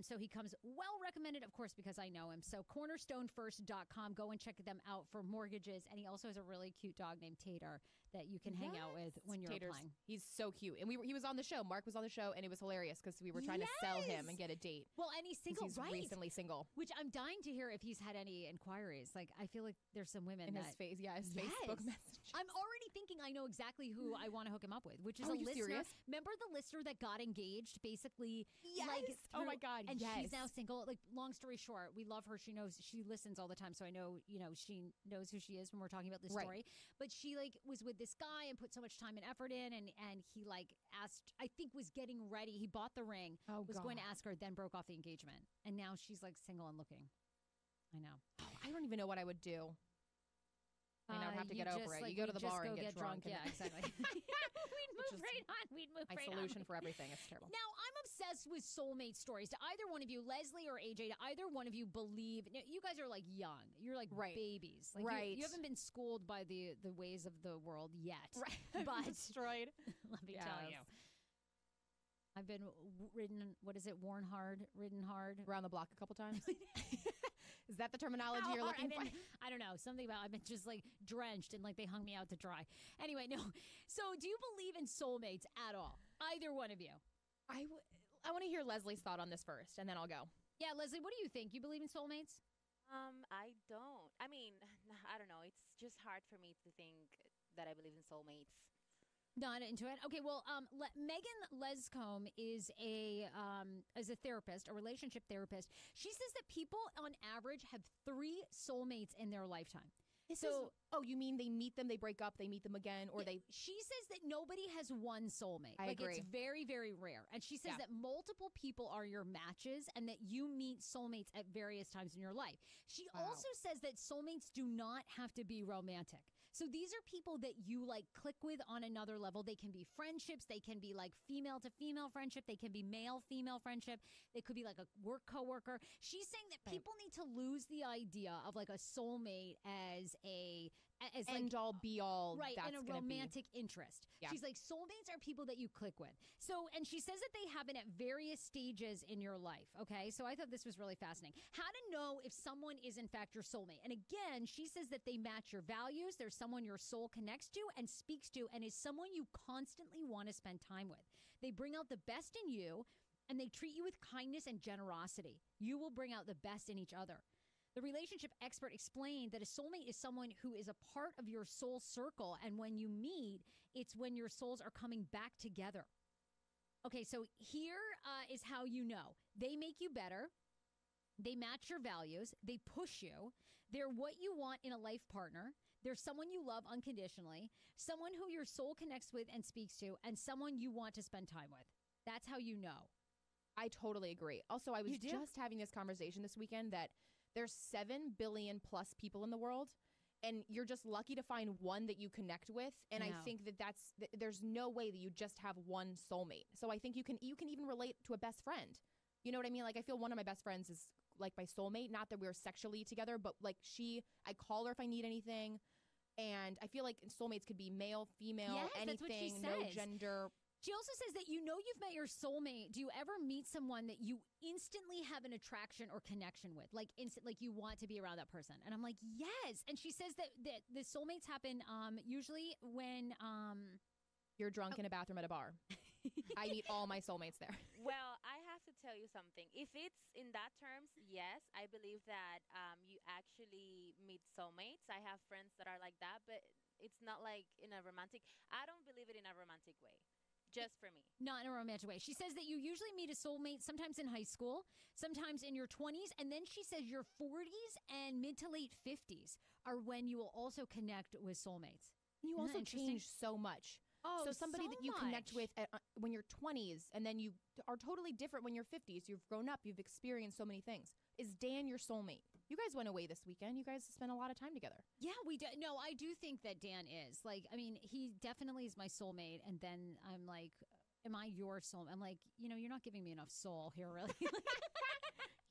S1: So he comes well recommended, of course, because I know him. So cornerstonefirst.com. Go and check them out for mortgages. And he also has a really cute dog named Tater that you can hang out with when you're applying.
S2: He's so cute. And he was on the show. Mark was on the show, and it was hilarious because we were trying to sell him and get a date.
S1: Well, and he's single,
S2: he's
S1: right?
S2: recently single.
S1: Which I'm dying to hear if he's had any inquiries. Like, I feel like there's some women
S2: in
S1: that...
S2: his face. Yeah, his Facebook messages.
S1: I'm already thinking I know exactly who I want to hook him up with, which is a listener.
S2: Serious?
S1: Remember the listener that got engaged, basically?
S2: Yes.
S1: Like,
S2: oh my God.
S1: And
S2: yes.
S1: she's now single. Like, long story short, we love her. She listens all the time, so I know, she knows who she is when we're talking about this story. But she was with this guy and put so much time and effort in, and he asked, I think was getting ready. He bought the ring, was going to ask her, then broke off the engagement, and now she's single and looking. I know.
S2: Oh, I don't even know what I would do. I would have to get over it. You go to the bar and get drunk.
S1: Yeah, exactly. We'd move right on.
S2: My solution for everything. It's terrible.
S1: Now, I'm obsessed with soulmate stories. Do either one of you, Leslie or AJ, do either one of you believe? Now, you guys are young. You're babies.
S2: Right.
S1: You haven't been schooled by the ways of the world yet.
S2: Right.
S1: But
S2: destroyed.
S1: Let me tell you. I've been worn hard, ridden hard.
S2: Around the block a couple times. Is that the terminology you're looking for?
S1: I don't know. Something about I've been just drenched and they hung me out to dry. Anyway, no. So do you believe in soulmates at all? Either one of you?
S2: I want to hear Leslie's thought on this first, and then I'll go.
S1: Yeah, Leslie, what do you think? You believe in soulmates?
S3: I don't. I mean, I don't know. It's just hard for me to think that I believe in soulmates.
S1: Not into it. Okay, well, Megan Lescombe is a therapist, a relationship therapist. She says that people on average have 3 soulmates in their lifetime.
S2: You mean they meet them, they break up, they meet them again, or they...
S1: She says that nobody has one soulmate.
S2: I agree.
S1: It's very, very rare. And she says that multiple people are your matches and that you meet soulmates at various times in your life. She also says that soulmates do not have to be romantic. So these are people that you click with on another level. They can be friendships. They can be female to female friendship. They can be male female friendship. They could be a work coworker. She's saying that people need to lose the idea of a soulmate as
S2: end all be all,
S1: right? And a romantic interest. Yeah. She's soulmates are people that you click with. So, and she says that they happen at various stages in your life. Okay, so I thought this was really fascinating. How to know if someone is in fact your soulmate? And again, she says that they match your values. There's someone your soul connects to and speaks to, and is someone you constantly want to spend time with. They bring out the best in you, and they treat you with kindness and generosity. You will bring out the best in each other. The relationship expert explained that a soulmate is someone who is a part of your soul circle, and when you meet, it's when your souls are coming back together. Okay, so here is how you know. They make you better. They match your values. They push you. They're what you want in a life partner. They're someone you love unconditionally, someone who your soul connects with and speaks to, and someone you want to spend time with. That's how you know.
S2: I totally agree. Also, I was just having this conversation this weekend that there's 7 billion plus people in the world, and you're just lucky to find one that you connect with. And I think there's no way that you just have one soulmate. So I think you can even relate to a best friend. You know what I mean? I feel one of my best friends is my soulmate. Not that we're sexually together, but I call her if I need anything. And I feel like soulmates could be male, female, anything, no gender.
S1: She also says that you've met your soulmate. Do you ever meet someone that you instantly have an attraction or connection with? You want to be around that person. And I'm like, yes. And she says that the soulmates happen usually when...
S2: You're drunk in a bathroom at a bar. I meet all my soulmates there.
S3: Well, I have to tell you something. If it's in that terms, yes, I believe that you actually meet soulmates. I have friends that are like that, but it's not in a romantic... I don't believe it in a romantic way. Just for me.
S1: Not in a romantic way. She says that you usually meet a soulmate sometimes in high school, sometimes in your 20s, and then she says your 40s and mid to late 50s are when you will also connect with soulmates.
S2: And you also change so much.
S1: Oh,
S2: so somebody that you connect
S1: much.
S2: with when you're 20s, and then you are totally different when you're 50s. You've grown up. You've experienced so many things. Is Dan your soulmate? You guys went away this weekend. You guys spent a lot of time together.
S1: Yeah, we do. No, I do think that Dan is. Like, I mean, he definitely is my soulmate. And then I'm like, am I your soul? I'm like, you're not giving me enough soul here, really.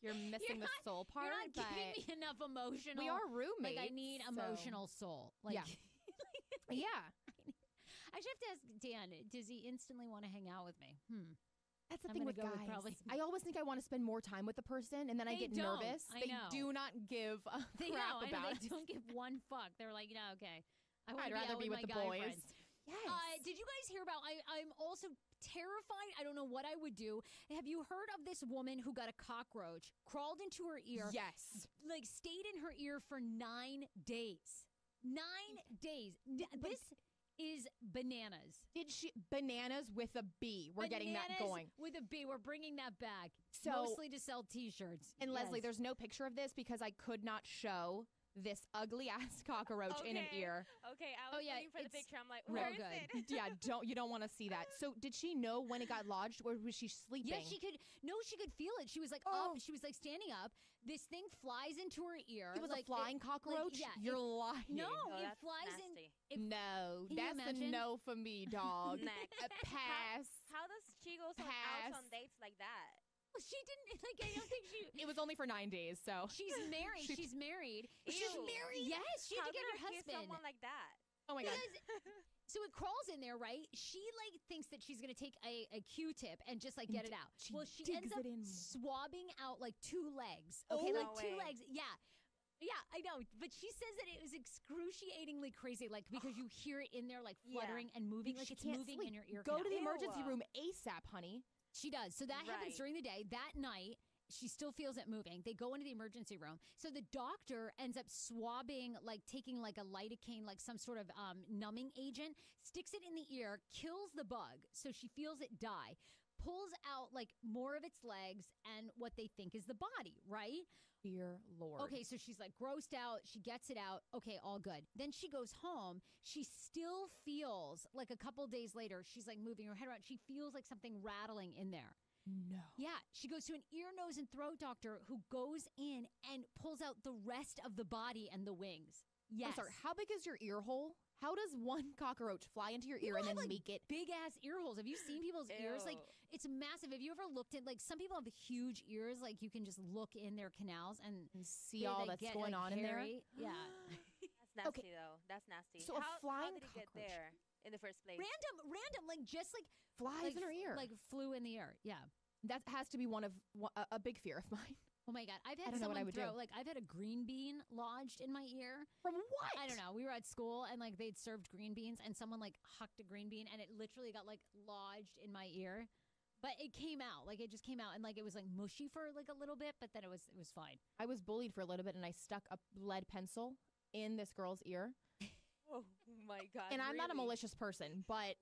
S2: You're missing the soul part.
S1: You're not giving me enough emotional.
S2: We are roommates.
S1: Like, I need emotional soul. Like,
S2: yeah. Yeah.
S1: I should have to ask Dan, does he instantly want to hang out with me?
S2: That's the
S1: I'm
S2: thing
S1: gonna
S2: with
S1: go
S2: guys.
S1: with probably-
S2: I always think I want to spend more time with the person, and then I
S1: They
S2: get
S1: don't.
S2: nervous.
S1: I
S2: They
S1: know.
S2: do not give a
S1: They
S2: crap
S1: know.
S2: about
S1: They
S2: us.
S1: don't give one fuck. They're like, okay. I want
S2: I'd
S1: to
S2: rather be
S1: with
S2: with
S1: my
S2: the
S1: guy
S2: boys.
S1: friends.
S2: Yes.
S1: Did you guys hear about? I'm also terrified. I don't know what I would do. Have you heard of this woman who got a cockroach, crawled into her ear,
S2: Yes.
S1: like stayed in her ear for 9 days? 9 days. This is bananas.
S2: Did she bananas with a B? We're getting that
S1: Bananas
S2: going.
S1: with a B. We're bringing that back.
S2: So-
S1: Mostly to sell T-shirts.
S2: And Leslie,
S1: Yes.
S2: there's no picture of this because I could not show this ugly ass cockroach in an ear.
S3: Okay, I was looking for the
S1: it's
S3: picture. I'm like,
S1: real
S3: where is
S1: good.
S3: it?
S2: Yeah, you don't want to see that. So did she know when it got lodged, or was she sleeping?
S1: Yeah, she could. No, she could feel it. She was like
S2: Oh.
S1: up. She was like standing up. This thing flies into her ear.
S2: It was
S1: like
S2: a flying cockroach.
S1: yeah,
S2: You're lying.
S1: No,
S3: Oh,
S1: it
S3: that's
S1: flies
S3: nasty.
S1: in.
S2: No,
S1: Can you
S2: that's a
S1: imagine?
S2: no for me, dog.
S3: Next.
S2: A pass.
S3: How does she go out
S2: Pass.
S3: on dates like that?
S1: She didn't like. I don't think she.
S2: It was only for 9 days, so
S1: She's married. She's married.
S3: She's
S1: Ew.
S3: married?
S1: Yes, she
S3: How
S1: had to get
S3: did
S1: her
S3: you kiss
S1: husband.
S3: someone like that?
S2: oh my god.
S1: So it crawls in there, right? She like thinks that she's gonna take a Q-tip and just like get it out.
S2: she
S1: Well, she
S2: digs
S1: ends up
S2: it in.
S1: swabbing out like 2 legs. Okay,
S3: Oh,
S1: like
S3: no
S1: 2
S3: way.
S1: legs. Yeah. Yeah, I know. But she says that it was excruciatingly crazy, like because you hear it in there like fluttering and moving, like
S2: She
S1: it's
S2: can't
S1: moving
S2: sleep.
S1: in your ear
S2: Go to
S1: canal.
S2: the emergency
S3: Ew.
S2: room ASAP, honey.
S1: She does. So that happens
S3: Right.
S1: during the day. That night, she still feels it moving. They go into the emergency room. So the doctor ends up swabbing, like taking like a lidocaine, like some sort of numbing agent, sticks it in the ear, kills the bug. So she feels it die, pulls out like more of its legs and what they think is the body, right?
S2: Dear Lord.
S1: Okay, so she's like grossed out. She gets it out. Okay, all good. Then she goes home. She still feels like a couple days later, she's like moving her head around. She feels like something rattling in there.
S2: No.
S1: Yeah, she goes to an ear, nose, and throat doctor who goes in and pulls out the rest of the body and the wings. Yes.
S2: I'm sorry, how big is your ear hole? How does one cockroach fly into your ear
S1: People
S2: and then
S1: have, like,
S2: make it?
S1: big ass ear holes. Have you seen people's ears? Like,
S3: Ew.
S1: it's massive. Have you ever looked at, like, some people have huge ears, like, you can just look in their canals and
S2: See all that's
S1: get,
S2: going
S1: like,
S2: on in there?
S1: hairy. Yeah.
S3: That's
S2: Okay.
S3: nasty, though. That's nasty.
S2: So a
S3: how
S2: flying
S3: did it get
S2: cockroach.
S3: there in the first place?
S1: Random, like, just like,
S2: Flies
S1: like,
S2: in her ear.
S1: like, flew in the ear. Yeah.
S2: That has to be a big fear of mine.
S1: Oh my God. I've
S2: I
S1: had
S2: don't know what I
S1: someone
S2: would
S1: throw,
S2: do.
S1: like, I've had a green bean lodged in my ear.
S2: From what?
S1: I don't know. We were at school and like they'd served green beans and someone like hucked a green bean and it literally got like lodged in my ear. But it came out. Like it just came out and like it was like mushy for like a little bit, but then it was fine.
S2: I was bullied for a little bit, and I stuck a lead pencil in this girl's ear.
S3: Oh my God.
S2: And I'm not a
S3: really?
S2: malicious person, but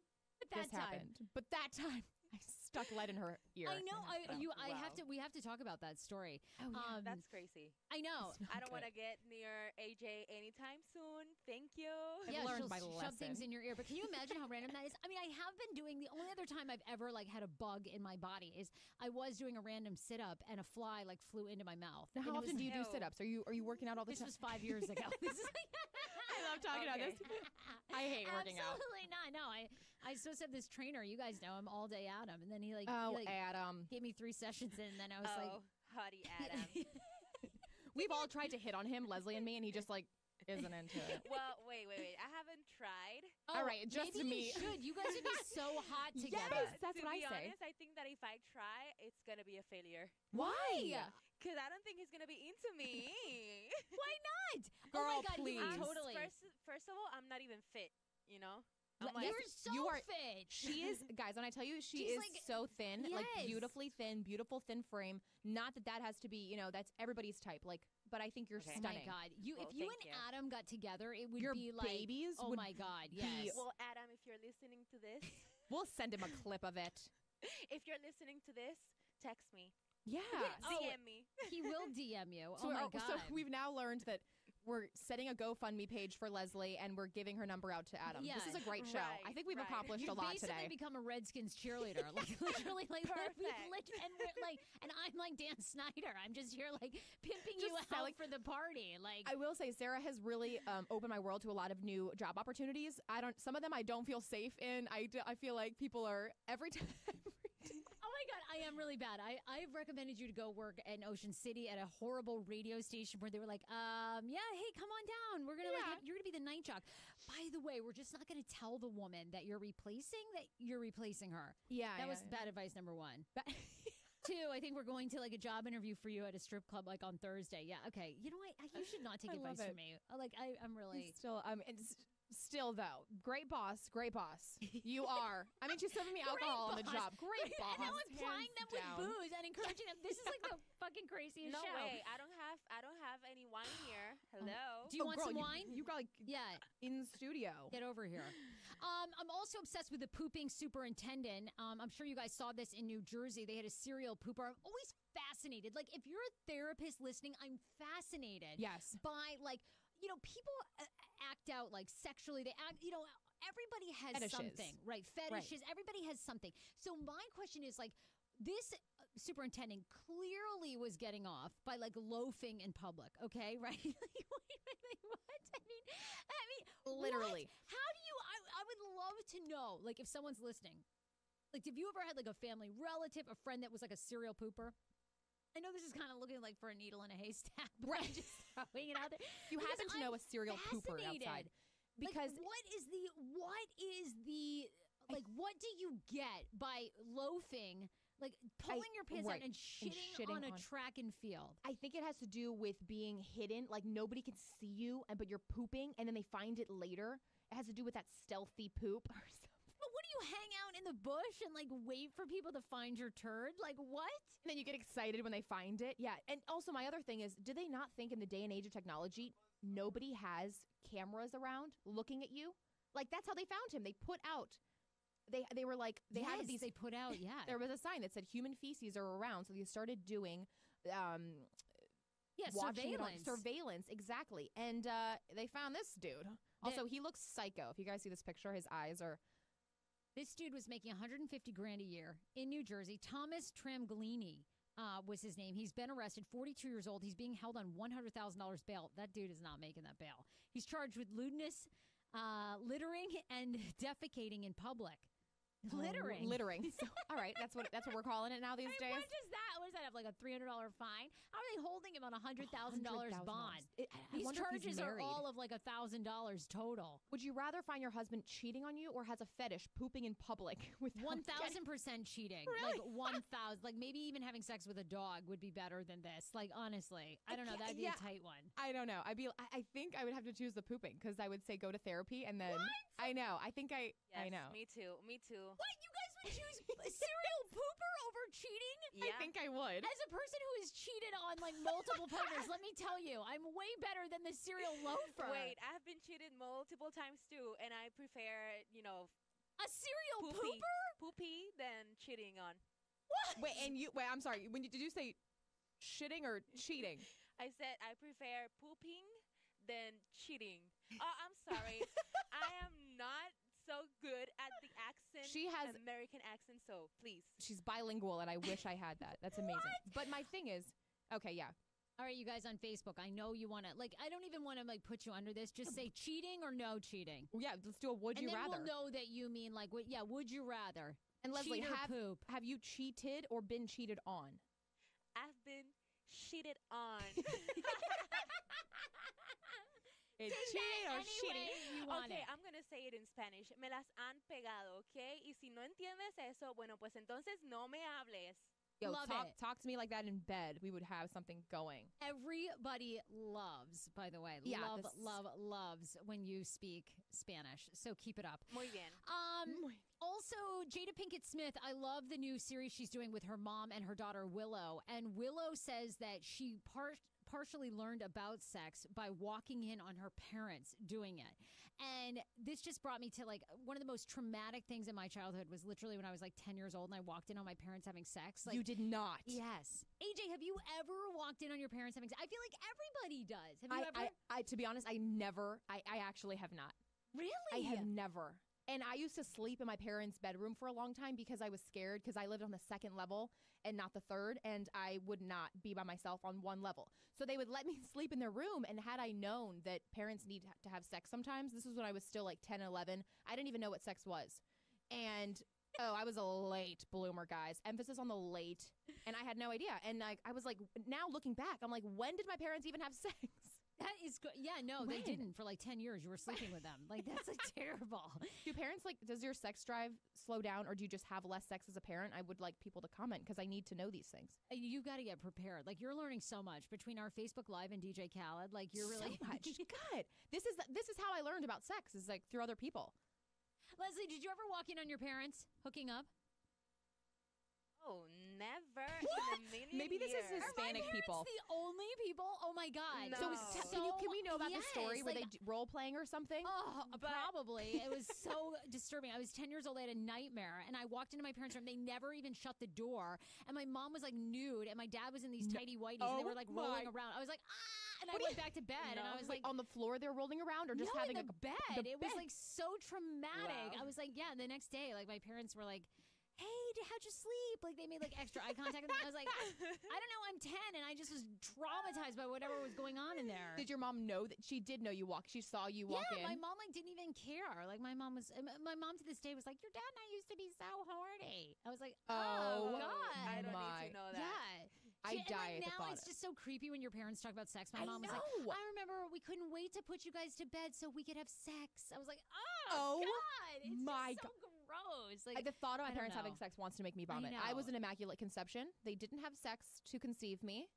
S1: That
S2: this
S1: time.
S2: happened. But that time, I stuck lead in her ear.
S1: I know.
S3: Wow.
S1: We have to talk about that story.
S2: Oh, yeah.
S3: That's crazy.
S1: I know.
S3: I don't want to get near AJ anytime soon. Thank you.
S2: I've
S1: Yeah,
S2: learned
S1: she'll
S2: my
S1: shove things
S2: lesson.
S1: in your ear. But can you imagine how random that is? I mean, I have been doing the only other time I've ever like had a bug in my body is I was doing a random sit up and a fly like flew into my mouth.
S2: Now, how
S1: And it
S2: often
S1: was-
S2: do you do
S3: Ew.
S2: sit-ups? Are you working out all the
S1: This
S2: time?
S1: was 5 years ago. This is
S2: I love talking about this. I hate working out.
S1: Absolutely not. No, I supposed to have this trainer. You guys know him, All Day Adam, and then he
S2: Oh,
S1: he, like
S2: Adam.
S1: gave me 3 sessions in, and then I was
S3: Oh, hottie Adam.
S2: We've all tried to hit on him, Leslie and me, and he just like isn't into it.
S3: Well, wait. I haven't tried.
S2: All right, just
S1: maybe
S2: me.
S1: You should. You guys would be so hot
S2: Yes.
S1: together.
S2: That's
S3: to
S2: what
S3: be
S2: I say.
S3: honest, I think that if I try, it's gonna be a failure.
S2: Why?
S3: Cause I don't think he's gonna be into me.
S1: Why not? Oh
S2: Girl,
S1: my God, he would
S2: please.
S1: totally.
S3: First of all, I'm not even fit. You know. I'm
S1: You're
S3: like,
S1: so
S2: you are-
S1: fit.
S2: She is, guys, when I tell you she
S1: She's
S2: is
S1: like-
S2: so thin, like
S1: Yes.
S2: beautifully thin, beautiful thin frame. Not that has to be, that's everybody's type. Like, but I think you're
S3: Okay.
S1: Oh my
S2: stunning.
S1: God!
S3: Well,
S1: If you
S3: thank
S1: and
S3: you.
S1: Adam got together, it would
S2: Your
S1: be like
S2: babies
S1: Oh
S2: would
S1: my God!
S2: be-
S1: Yes.
S3: well, Adam, if you're listening to this,
S2: We'll send him a clip of it.
S3: if you're listening to this, text me.
S2: Yeah.
S1: Oh,
S3: DM me.
S1: he will DM you.
S2: So,
S1: oh my
S2: are-
S1: God!
S2: so we've now learned that we're setting a GoFundMe page for Leslie, and we're giving her number out to Adam.
S1: Yeah.
S2: This is a great show.
S3: Right,
S2: I think we've accomplished
S1: You've
S2: a lot
S1: basically
S2: today.
S1: become a Redskins cheerleader, like literally, like
S3: Perfect.
S1: and I'm like Dan Snyder. I'm just here like pimping
S2: Just
S1: you out
S2: selling-
S1: for the party. Like
S2: I will say Sarah has really opened my world to a lot of new job opportunities. Some of them I don't feel safe in. I feel like people are every time.
S1: oh my God, I am really bad. I've recommended you to go work in Ocean City at a horrible radio station where they were like, yeah, hey, come on down. We're gonna you're gonna be the night jock. By the way, we're just not gonna tell the woman that you're replacing her.
S2: Yeah,
S1: That was bad advice number one. Two, I think we're going to like a job interview for you at a strip club like on Thursday. Yeah, okay. You know what? You should not take
S2: I
S1: advice
S2: love
S1: from me. Like I'm really
S2: Still though, great boss. You are. I mean, she's serving me alcohol on the job. Great boss.
S1: And now I'm plying them with
S2: down.
S1: booze and encouraging them. This is like the fucking craziest
S3: No
S1: show.
S3: way. I don't have any wine here. Hello.
S1: Do you want
S2: girl,
S1: some wine?
S2: You got like
S1: Yeah.
S2: in studio.
S1: Get over here. I'm also obsessed with the pooping superintendent. I'm sure you guys saw this in New Jersey. They had a serial pooper. I'm always fascinated. Like, if you're a therapist listening, I'm fascinated.
S2: Yes.
S1: By, like, people act out, like, sexually. They act, everybody has
S2: Fetishes.
S1: something. Right. Fetishes. Everybody has something. So my question is, like, this superintendent clearly was getting off by, like, loafing in public. Okay? Right? What? I mean,
S2: Literally.
S1: what? How do you? I would love to know, like, if someone's listening, like, have you ever had like a family relative, a friend that was like a serial pooper? I know this is kind of looking like for a needle in a haystack, but I'm just throwing it out there.
S2: You
S1: Because
S2: happen to know a serial pooper
S1: fascinated.
S2: outside.
S1: Like,
S2: Because
S1: what is the like, what do you get by loafing, like pulling your pants out and shitting on a track and field?
S2: I think it has to do with being hidden. Like, nobody can see you, but you're pooping, and then they find it later. It has to do with that stealthy poop or something.
S1: But what do you hang out in the bush and like wait for people to find your turd? Like, what?
S2: And then you get excited when they find it. Yeah. And also, my other thing is, do they not think in the day and age of technology, nobody has cameras around looking at you? Like, that's how they found him. They put out. They were like, they had these.
S1: They put out, yeah.
S2: There was a sign that said human feces are around. So they started doing surveillance, exactly. And they found this dude. Also, he looks psycho. If you guys see this picture, his eyes are.
S1: This dude was making $150,000 a year in New Jersey. Thomas Tramglini was his name. He's been arrested, 42 years old. He's being held on $100,000 bail. That dude is not making that bail. He's charged with lewdness, littering, and defecating in public. Littering. So, all right, that's what we're calling it now these days. What is that? What does that have? Like a $300 fine? How are they holding him on $100,000 bond? These charges are all of like $1,000 total.
S2: Would you rather find your husband cheating on you or has a fetish pooping in public with
S1: 1,000% cheating?
S2: Really?
S1: Like 1,000. Like maybe even having sex with a dog would be better than this. Like honestly, I don't know. That'd be a tight one.
S2: I don't know. I think I would have to choose the pooping because I would say go to therapy and then.
S1: What?
S2: I know. I think I know.
S3: Me too.
S1: What? You guys would choose a serial pooper over cheating?
S3: Yeah.
S2: I think I would.
S1: As a person who has cheated on like multiple partners, let me tell you, I'm way better than the serial loafer.
S3: Wait, I have been cheated multiple times too, and I prefer,
S1: a serial
S3: poopy,
S1: pooper?
S3: poopy than cheating on.
S1: What?
S2: Wait, I'm sorry. Did you say shitting or cheating?
S3: I said I prefer pooping than cheating. Oh, I'm sorry. I am not so good at the accent.
S2: She has
S3: American accent, so please.
S2: She's bilingual, and I wish I had that. That's amazing.
S1: What?
S2: But my thing is, okay, yeah.
S1: All right, you guys on Facebook, I know you want to, like, I don't even want to, like, put you under this. Just say cheating or no cheating.
S2: Yeah, let's do a would you rather.
S1: And then we'll know that you mean, like, would you rather?
S2: And Leslie,
S1: cheat or poop?
S2: Have you cheated or been cheated on?
S3: I've been cheated on.
S2: It's cheating or
S1: any
S2: cheating.
S1: way you want
S3: Okay,
S1: it.
S3: I'm going to say it in Spanish. Me las han pegado, ¿ok? Y si no entiendes eso, bueno, pues entonces no me hables.
S2: Yo,
S1: Love it.
S2: talk to me like that in bed. We would have something going.
S1: Everybody loves, by the way,
S2: Yeah,
S1: loves when you speak Spanish. So keep it up.
S3: Muy bien.
S1: Also, Jada Pinkett Smith, I love the new series she's doing with her mom and her daughter Willow. And Willow says that she partially learned about sex by walking in on her parents doing it. And this just brought me to like one of the most traumatic things in my childhood was literally when I was like 10 years old and I walked in on my parents having sex. Like,
S2: you did not.
S1: Yes. AJ, have you ever walked in on your parents having sex? I feel like everybody does. Have you ever?
S2: I to be honest, I actually have not.
S1: Really?
S2: I have never. And I used to sleep in my parents' bedroom for a long time because I was scared because I lived on the second level and not the third, and I would not be by myself on one level. So they would let me sleep in their room, and had I known that parents need to have sex sometimes, this was when I was still like 10 and 11, I didn't even know what sex was. And I was a late bloomer, guys. Emphasis on the late. And I had no idea. And I was like, now looking back, I'm like, when did my parents even have sex?
S1: That is good. Yeah, no, they didn't for like 10 years. You were sleeping with them. Like, that's like terrible.
S2: Do parents does your sex drive slow down, or do you just have less sex as a parent? I would like people to comment because I need to know these things.
S1: You got to get prepared. Like, you're learning so much between our Facebook Live and DJ Khaled. Like, you're really
S2: so much. God, this is how I learned about sex, is like through other people.
S1: Leslie, did you ever walk in on your parents hooking up?
S3: Oh, never in a million
S2: Maybe this is
S3: years.
S2: Hispanic people.
S1: The only people? Oh my God!
S3: No.
S2: So can we know about the story? Were they role playing or something?
S1: Oh, probably. It was so disturbing. I was 10 years old. I had a nightmare, and I walked into my parents' room. They never even shut the door, and my mom was like nude, and my dad was in these tighty whities, and they were like rolling around. I was like, ah, and I went back to bed, and I was like,
S2: on the floor they're rolling around, or just having
S1: in the bed. It was
S2: bed.
S1: like so traumatic.
S3: Wow.
S1: I was like, yeah. The next day, like my parents were like, hey, how'd you sleep? Like, they made like extra eye contact with me. I was like, I don't know, I'm 10, and I just was traumatized by whatever was going on in there.
S2: Did your mom know that she did know you walk? She saw you walk in?
S1: Yeah, my mom like didn't even care. Like, my mom to this day was like, your dad and I used to be so horny. I was like, oh God.
S3: I don't need to know that.
S1: Yeah.
S2: I die at the
S1: now
S2: thought.
S1: It's just so creepy when your parents talk about sex. My mom was
S2: know.
S1: like, I remember we couldn't wait to put you guys to bed so we could have sex. I was like, oh God. It's
S2: my
S1: just so gross. Like,
S2: the thought of my
S1: I don't
S2: parents having
S1: know.
S2: sex wants to make me vomit.
S1: I
S2: I was
S1: know.
S2: an immaculate conception. They didn't have sex to conceive me.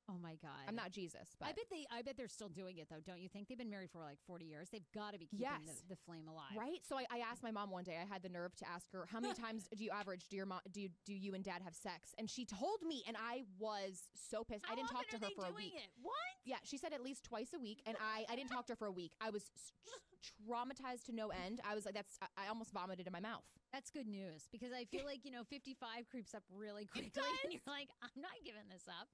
S1: oh my God.
S2: I'm not Jesus, but
S1: I bet they're still doing it though, don't you think? They've been married for like 40 years. They've got to be keeping
S2: Yes.
S1: the flame alive.
S2: right. So I asked my mom one day. I had the nerve to ask her, how many times do you average? Do you and dad have sex? And she told me, and I was so pissed. I didn't talk to her for a week.
S1: What?
S2: Yeah, she said at least twice a week, and I didn't talk to her for a week. I was traumatized to no end. I was like, I almost vomited in my mouth.
S1: That's good news because I feel like, 55 creeps up really quickly and you're like, I'm not giving this up.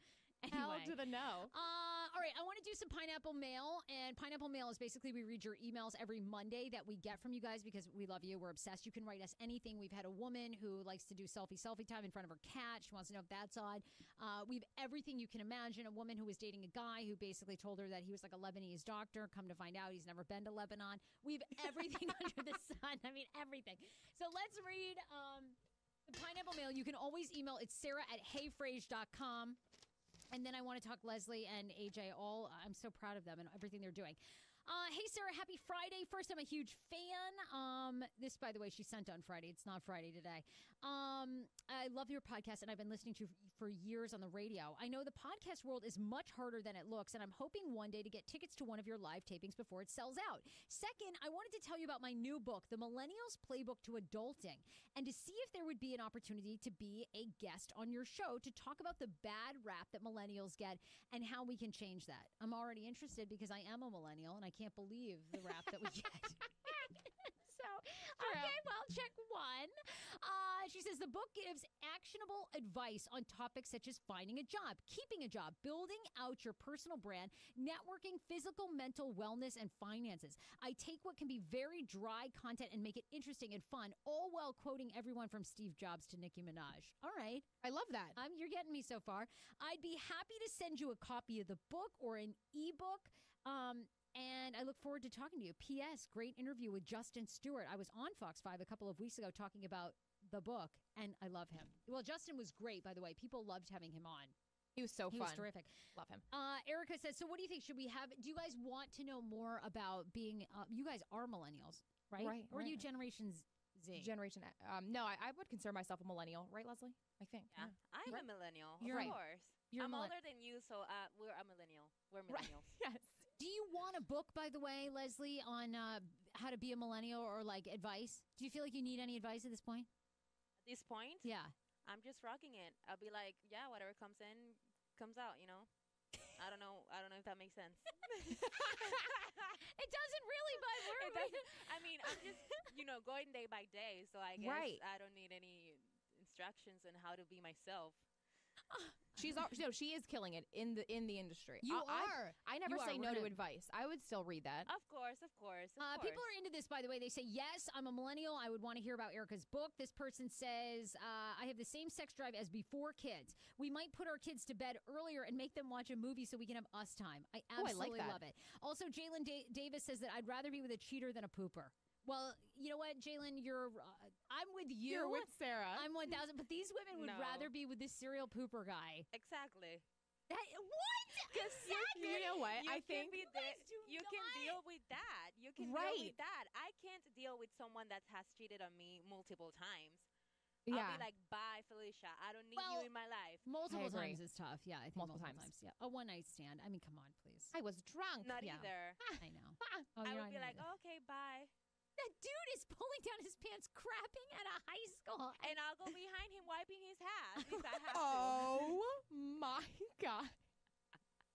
S2: Hell
S1: Anyway.
S2: to the no.
S1: All right, I want to do some Pineapple Mail. And Pineapple Mail is basically we read your emails every Monday that we get from you guys because we love you. We're obsessed. You can write us anything. We've had a woman who likes to do selfie time in front of her cat. She wants to know if that's on. We've everything you can imagine. A woman who was dating a guy who basically told her that he was like a Lebanese doctor. Come to find out, he's never been to Lebanon. We've everything under the sun. I mean, everything. So let's read the Pineapple Mail. You can always email. It's sarah@heyfrase.com. And then I want to talk Leslie and AJ. I'm so proud of them and everything they're doing. Hey, Sarah, happy Friday. First, I'm a huge fan. This, by the way, she sent on Friday. It's not Friday today. I love your podcast, and I've been listening to you for years on the radio. I know the podcast world is much harder than it looks, and I'm hoping one day to get tickets to one of your live tapings before it sells out. Second, I wanted to tell you about my new book, The Millennials Playbook to Adulting, and to see if there would be an opportunity to be a guest on your show to talk about the bad rap that millennials get and how we can change that. I'm already interested because I am a millennial, and I can't believe the rap that we get. So, okay, well, check one. She says the book gives actionable advice on topics such as finding a job, keeping a job, building out your personal brand, networking, physical, mental wellness, and finances. I take what can be very dry content and make it interesting and fun, all while quoting everyone from Steve Jobs to Nicki Minaj. All right.
S2: I love that.
S1: You're getting me so far. I'd be happy to send you a copy of the book or an ebook. And I look forward to talking to you. P.S. Great interview with Justin Stewart. I was on Fox 5 a couple of weeks ago talking about the book, and I love him. Well, Justin was great, by the way. People loved having him on.
S2: He was so fun.
S1: He was terrific.
S2: Love him.
S1: Erica says, so what do you think? Do you guys want to know more about being, you guys are millennials, right?
S2: Right.
S1: Or are you Generation Z?
S2: Generation no, I would consider myself a millennial, right, Leslie? I think.
S3: Yeah. I'm a millennial,
S1: You're
S3: of
S1: right.
S3: course.
S1: You're
S3: I'm
S1: millen-
S3: older than you, so we're a millennial. We're millennials.
S2: Yes.
S1: Do you want a book, by the way, Leslie, on how to be a millennial or like advice? Do you feel like you need any advice at this point?
S3: At this point,
S1: Yeah.
S3: I'm just rocking it. I'll be like, yeah, whatever comes in, comes out, you know? I don't know if that makes sense.
S1: It doesn't really, but
S3: I mean, I'm just, going day by day, so I guess I don't need any instructions on how to be myself.
S2: She is killing it in the industry. I never say no to advice. I would still read that.
S3: Of course.
S1: People are into this, by the way. They say, yes, I'm a millennial. I would want to hear about Erica's book. This person says, I have the same sex drive as before kids. We might put our kids to bed earlier and make them watch a movie so we can have us time. I absolutely love it. Also, Jalen Davis says that I'd rather be with a cheater than a pooper. Well, you know what, Jalen, I'm with you.
S2: You're with Sarah.
S1: I'm 1,000. But these women would rather be with this serial pooper guy.
S3: Exactly.
S1: What?
S3: Because
S2: you know what? I think
S3: you can deal with that. You can deal with that. I can't deal with someone that has cheated on me multiple times.
S2: Yeah.
S3: I'll be like, bye, Felicia. I don't need you in my life.
S1: Multiple times is tough. Yeah, I think multiple times. Yeah. A one-night stand. I mean, come on, please.
S2: I was drunk.
S3: Not either.
S1: I know.
S3: I would be like, okay, bye.
S1: That dude is pulling down his pants, crapping at a high school.
S3: And I'll go behind him wiping his ass if I have to.
S2: Oh, my God.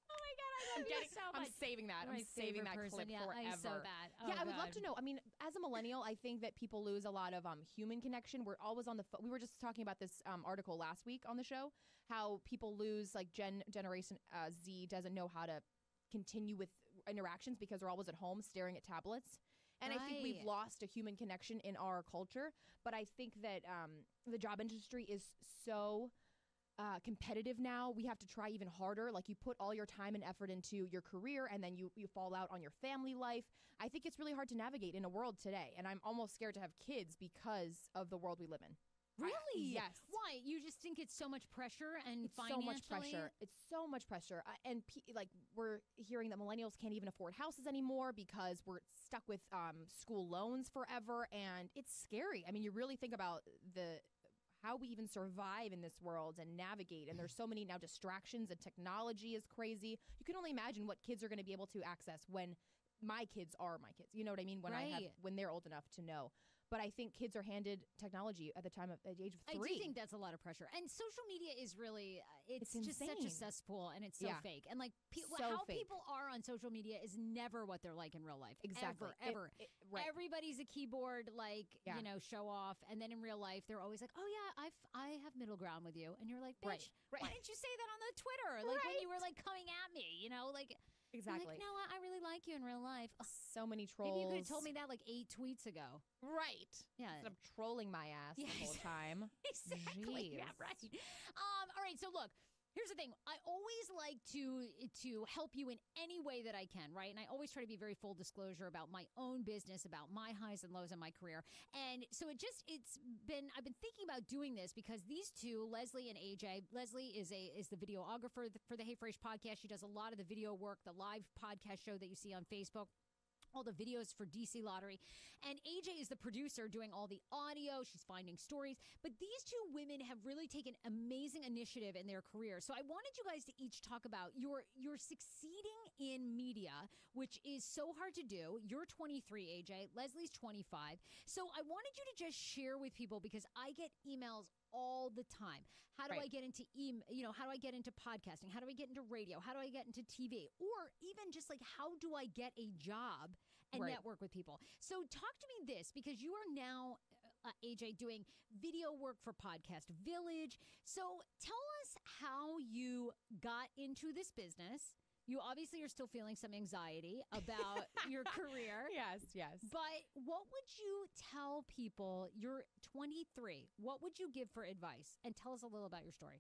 S1: Oh, my God. I love you so much.
S2: I'm saving that. I'm saving that clip forever.
S1: I'm so bad.
S2: I would love to know. I mean, as a millennial, I think that people lose a lot of human connection. We're always on the phone. We were just talking about this article last week on the show, how people lose, like Generation Z doesn't know how to continue with interactions because they're always at home staring at tablets. And I think we've lost a human connection in our culture. But I think that the job industry is so competitive now. We have to try even harder. Like, you put all your time and effort into your career, and then you fall out on your family life. I think it's really hard to navigate in a world today. And I'm almost scared to have kids because of the world we live in.
S1: Really?
S2: Yes.
S1: Why? You just think it's so much pressure and
S2: it's so much pressure. It's so much pressure. And we're hearing that millennials can't even afford houses anymore because we're stuck with school loans forever. And it's scary. I mean, you really think about how we even survive in this world and navigate. And there's so many now distractions, and technology is crazy. You can only imagine what kids are going to be able to access when my kids are my kids. You know what I mean? When they're old enough to know. But I think kids are handed technology at the age of 3.
S1: I do think that's a lot of pressure. And social media is really, it's just such a cesspool, and it's so fake. And like how people are on social media is never what they're like in real life.
S2: Exactly.
S1: Ever.
S2: Right.
S1: Everybody's a keyboard, show off. And then in real life, they're always like, oh yeah, I have middle ground with you. And you're like, bitch, why didn't you say that on the Twitter? Like when you were like coming at me,
S2: Exactly.
S1: Like, no, I really like you in real life.
S2: So many trolls.
S1: Maybe you could have told me that like 8 tweets ago.
S2: Right.
S1: Yeah.
S2: Instead of trolling my ass the whole time.
S1: Exactly.
S2: Jeez.
S1: Yeah, right. All right. So look, here's the thing. I always like to help you in any way that I can, right? And I always try to be very full disclosure about my own business, about my highs and lows in my career. And so I've been thinking about doing this because these two, Leslie and AJ, Leslie is the videographer for the Hey Frase podcast. She does a lot of the video work, the live podcast show that you see on Facebook, all the videos for DC Lottery. And AJ is the producer doing all the audio. She's finding stories. But these two women have really taken amazing initiative in their career. So I wanted you guys to each talk about your succeeding in media, which is so hard to do. You're 23, AJ. Leslie's 25. So I wanted you to just share with people, because I get emails all the time. How do I get into how do I get into podcasting? How do I get into radio? How do I get into TV? Or even just like, how do I get a job and network with people? So talk to me this, because you are now, AJ, doing video work for Podcast Village. So tell us how you got into this business. You obviously are still feeling some anxiety about your career.
S2: Yes.
S1: But what would you tell people? You're 23. What would you give for advice? And tell us a little about your story.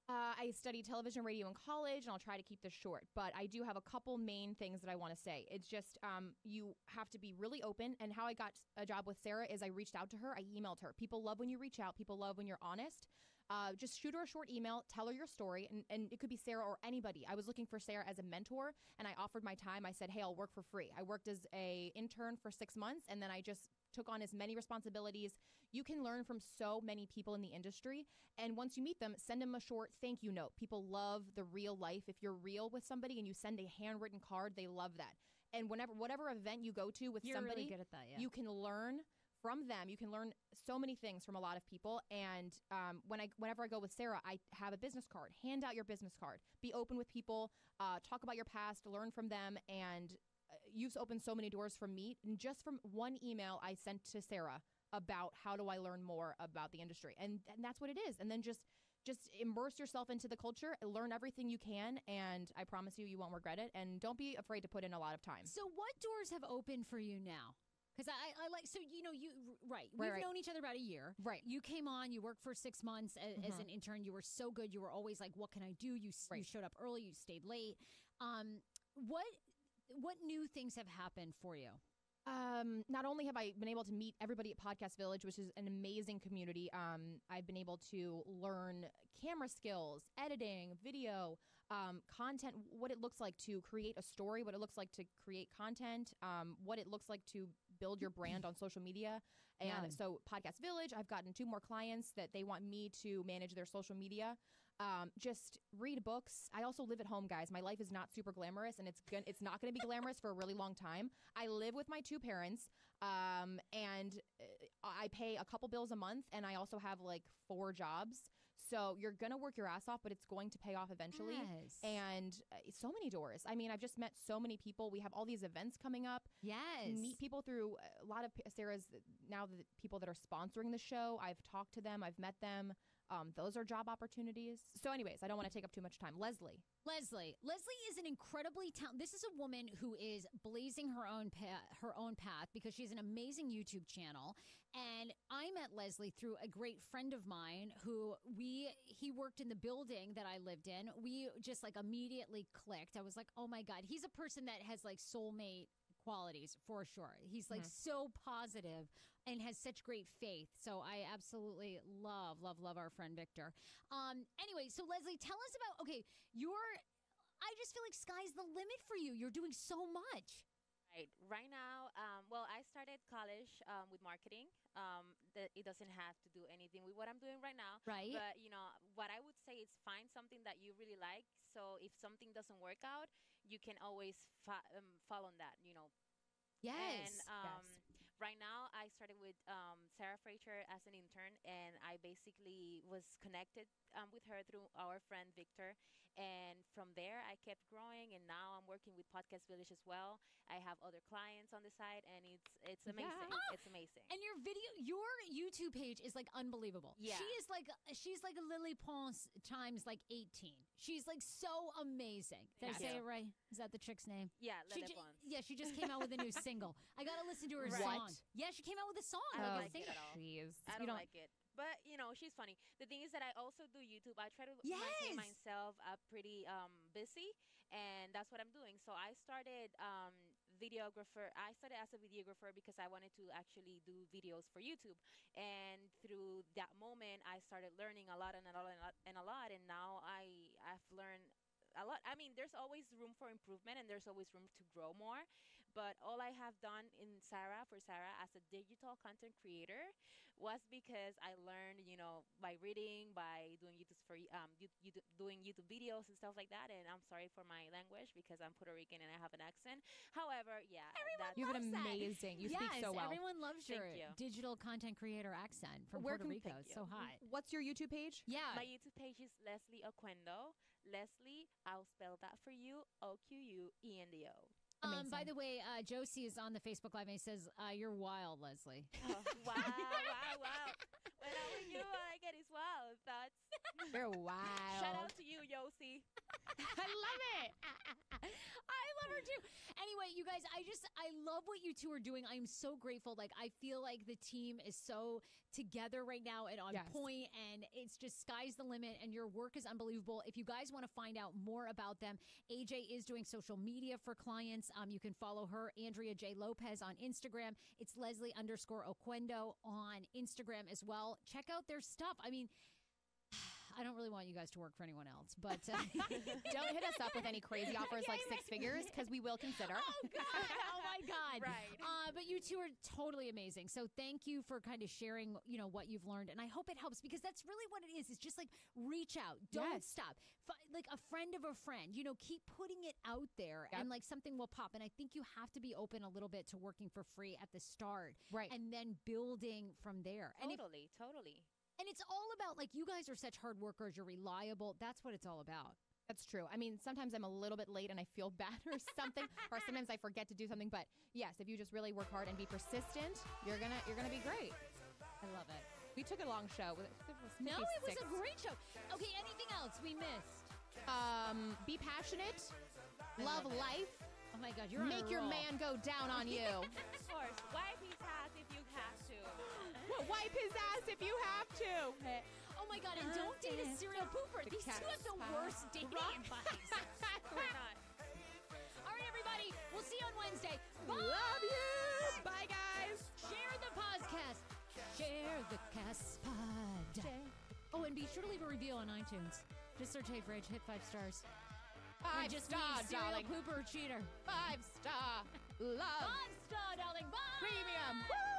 S2: I studied television, radio in college, and I'll try to keep this short. But I do have a couple main things that I want to say. It's just you have to be really open. And how I got a job with Sarah is I reached out to her. I emailed her. People love when you reach out. People love when you're honest. Just shoot her a short email, tell her your story, and it could be Sarah or anybody. I was looking for Sarah as a mentor, and I offered my time. I said, hey, I'll work for free. I worked as a intern for 6 months, and then I just took on as many responsibilities. You can learn from so many people in the industry, and once you meet them, send them a short thank you note. People love the real life. If you're real with somebody and you send a handwritten card, they love that. And whatever event you go to with somebody,
S1: really good at that,
S2: you can learn from them, you can learn so many things from a lot of people. And whenever I go with Sarah, I have a business card. Hand out your business card. Be open with people. Talk about your past. Learn from them. And you've opened so many doors from me. And just from one email I sent to Sarah about how do I learn more about the industry. And that's what it is. And then just immerse yourself into the culture, learn everything you can, and I promise you won't regret it. And don't be afraid to put in a lot of time.
S1: So what doors have opened for you now? Because I like, so, we've known each other about a year.
S2: Right.
S1: You came on, you worked for 6 months as an intern. You were so good. You were always like, what can I do? You showed up early, you stayed late. What new things have happened for you?
S2: Not only have I been able to meet everybody at Podcast Village, which is an amazing community, I've been able to learn camera skills, editing, video, content, what it looks like to create a story, what it looks like to create content, what it looks like to build your brand on social media. And so Podcast Village, I've gotten 2 more clients that they want me to manage their social media. Just read books. I also live at home, guys. My life is not super glamorous, and it's not going to be glamorous for a really long time. I live with my 2 parents, and I pay a couple bills a month, and I also have like 4 jobs. So you're going to work your ass off, but it's going to pay off eventually.
S1: Yes.
S2: And so many doors. I mean, I've just met so many people. We have all these events coming up.
S1: Yes.
S2: Meet people through a lot of Sarah's, now the people that are sponsoring the show. I've talked to them. I've met them. Those are job opportunities. So anyways, I don't want to take up too much time. Leslie is an incredibly talented. This is a woman who is blazing her own path because she has an amazing YouTube channel. And I met Leslie through a great friend of mine who he worked in the building that I lived in. We just like immediately clicked. I was like, oh my God, he's a person that has like soulmate qualities for sure. He's like so positive and has such great faith. So I absolutely love our friend Victor. Anyway, so Leslie, tell us about, I just feel like sky's the limit for you. You're doing so much.
S3: Right now, I started college with marketing. It doesn't have to do anything with what I'm doing right now.
S1: Right.
S3: But, what I would say is find something that you really like. So if something doesn't work out, you can always follow that,
S1: Yes.
S3: And right now, I started with Sarah Fraser as an intern, and I basically was connected with her through our friend Victor. And from there, I kept growing, and now I'm working with Podcast Village as well. I have other clients on the side, and it's amazing.
S1: Yeah.
S3: It's amazing.
S1: And your YouTube page is like unbelievable.
S3: Yeah.
S1: She's like a Lily Pons times like 18. She's like so amazing. Did I say it right? Is that the chick's name?
S3: Yeah, Lily Pons.
S1: Yeah, she just came out with a new single. I got to listen to her song. Yeah, she came out with a song.
S3: I don't like it at all.
S2: Jeez.
S3: I don't like it. But, she's funny. The thing is that I also do YouTube. I try to maintain myself pretty busy, and that's what I'm doing. So I started videographer. I started as a videographer because I wanted to actually do videos for YouTube. And through that moment, I started learning a lot. And now I've learned a lot. I mean, there's always room for improvement, and there's always room to grow more. But all I have done for Sarah as a digital content creator was because I learned, by reading, by doing doing YouTube videos and stuff like that. And I'm sorry for my language because I'm Puerto Rican and I have an accent. However,
S2: you have an amazing. You speak so well.
S1: Everyone loves your digital content creator accent from Puerto Rico. It's so hot.
S2: What's your YouTube page?
S1: Yeah,
S3: my YouTube page is Leslie Oquendo. Leslie, I'll spell that for you. Oquendo.
S1: By the way, Josie is on the Facebook Live and he says, you're wild, Leslie.
S3: Oh, wow. When I'm with you, all I get is wild thoughts.
S2: You're wild.
S3: Shout out to you, Josie.
S1: I love it. I love her too. Anyway, you guys, I love what you two are doing. I'm so grateful. Like, I feel like the team is so together right now and on point, and it's just sky's the limit, and your work is unbelievable. If you guys want to find out more about them, AJ is doing social media for clients. You can follow her, Andrea J. Lopez, on Instagram. It's Leslie_Oquendo on Instagram as well. Check out their stuff. I mean, I don't really want you guys to work for anyone else, but
S2: don't hit us up with any crazy offers like 6 figures because we will consider.
S1: Oh God! Oh my my God.
S3: Right.
S1: But you two are totally amazing. So thank you for kind of sharing, what you've learned. And I hope it helps because that's really what it is. It's just like reach out. Don't stop. Like a friend of a friend, keep putting it out there and like something will pop. And I think you have to be open a little bit to working for free at the start.
S2: Right.
S1: And then building from there.
S3: Totally.
S1: And it's all about like you guys are such hard workers. You're reliable. That's what it's all about.
S2: That's true. I mean, sometimes I'm a little bit late and I feel bad or something, or sometimes I forget to do something. But yes, if you just really work hard and be persistent, you're gonna be great.
S1: I love it.
S2: We took a long show. It
S1: was a great show. Okay, anything else we missed?
S2: Be passionate, love life.
S1: Oh my God, you're
S2: make your man go down on you.
S3: Of course, wipe his ass if you have to.
S2: Wipe his ass if you have to.
S1: Oh my God, and don't date a serial pooper. These two have the worst dating advice.
S3: We're not.
S1: All right, everybody, we'll see you on Wednesday. Bye.
S2: Love you. Bye, guys.
S1: Share the podcast. Share the cast pod. Oh, and be sure to leave a review on iTunes. Just search Hey Fridge, hit 5 stars.
S2: 5-star, darling.
S1: Pooper or cheater.
S2: 5-star love.
S1: 5-star, darling. Bye.
S2: Premium. Woo!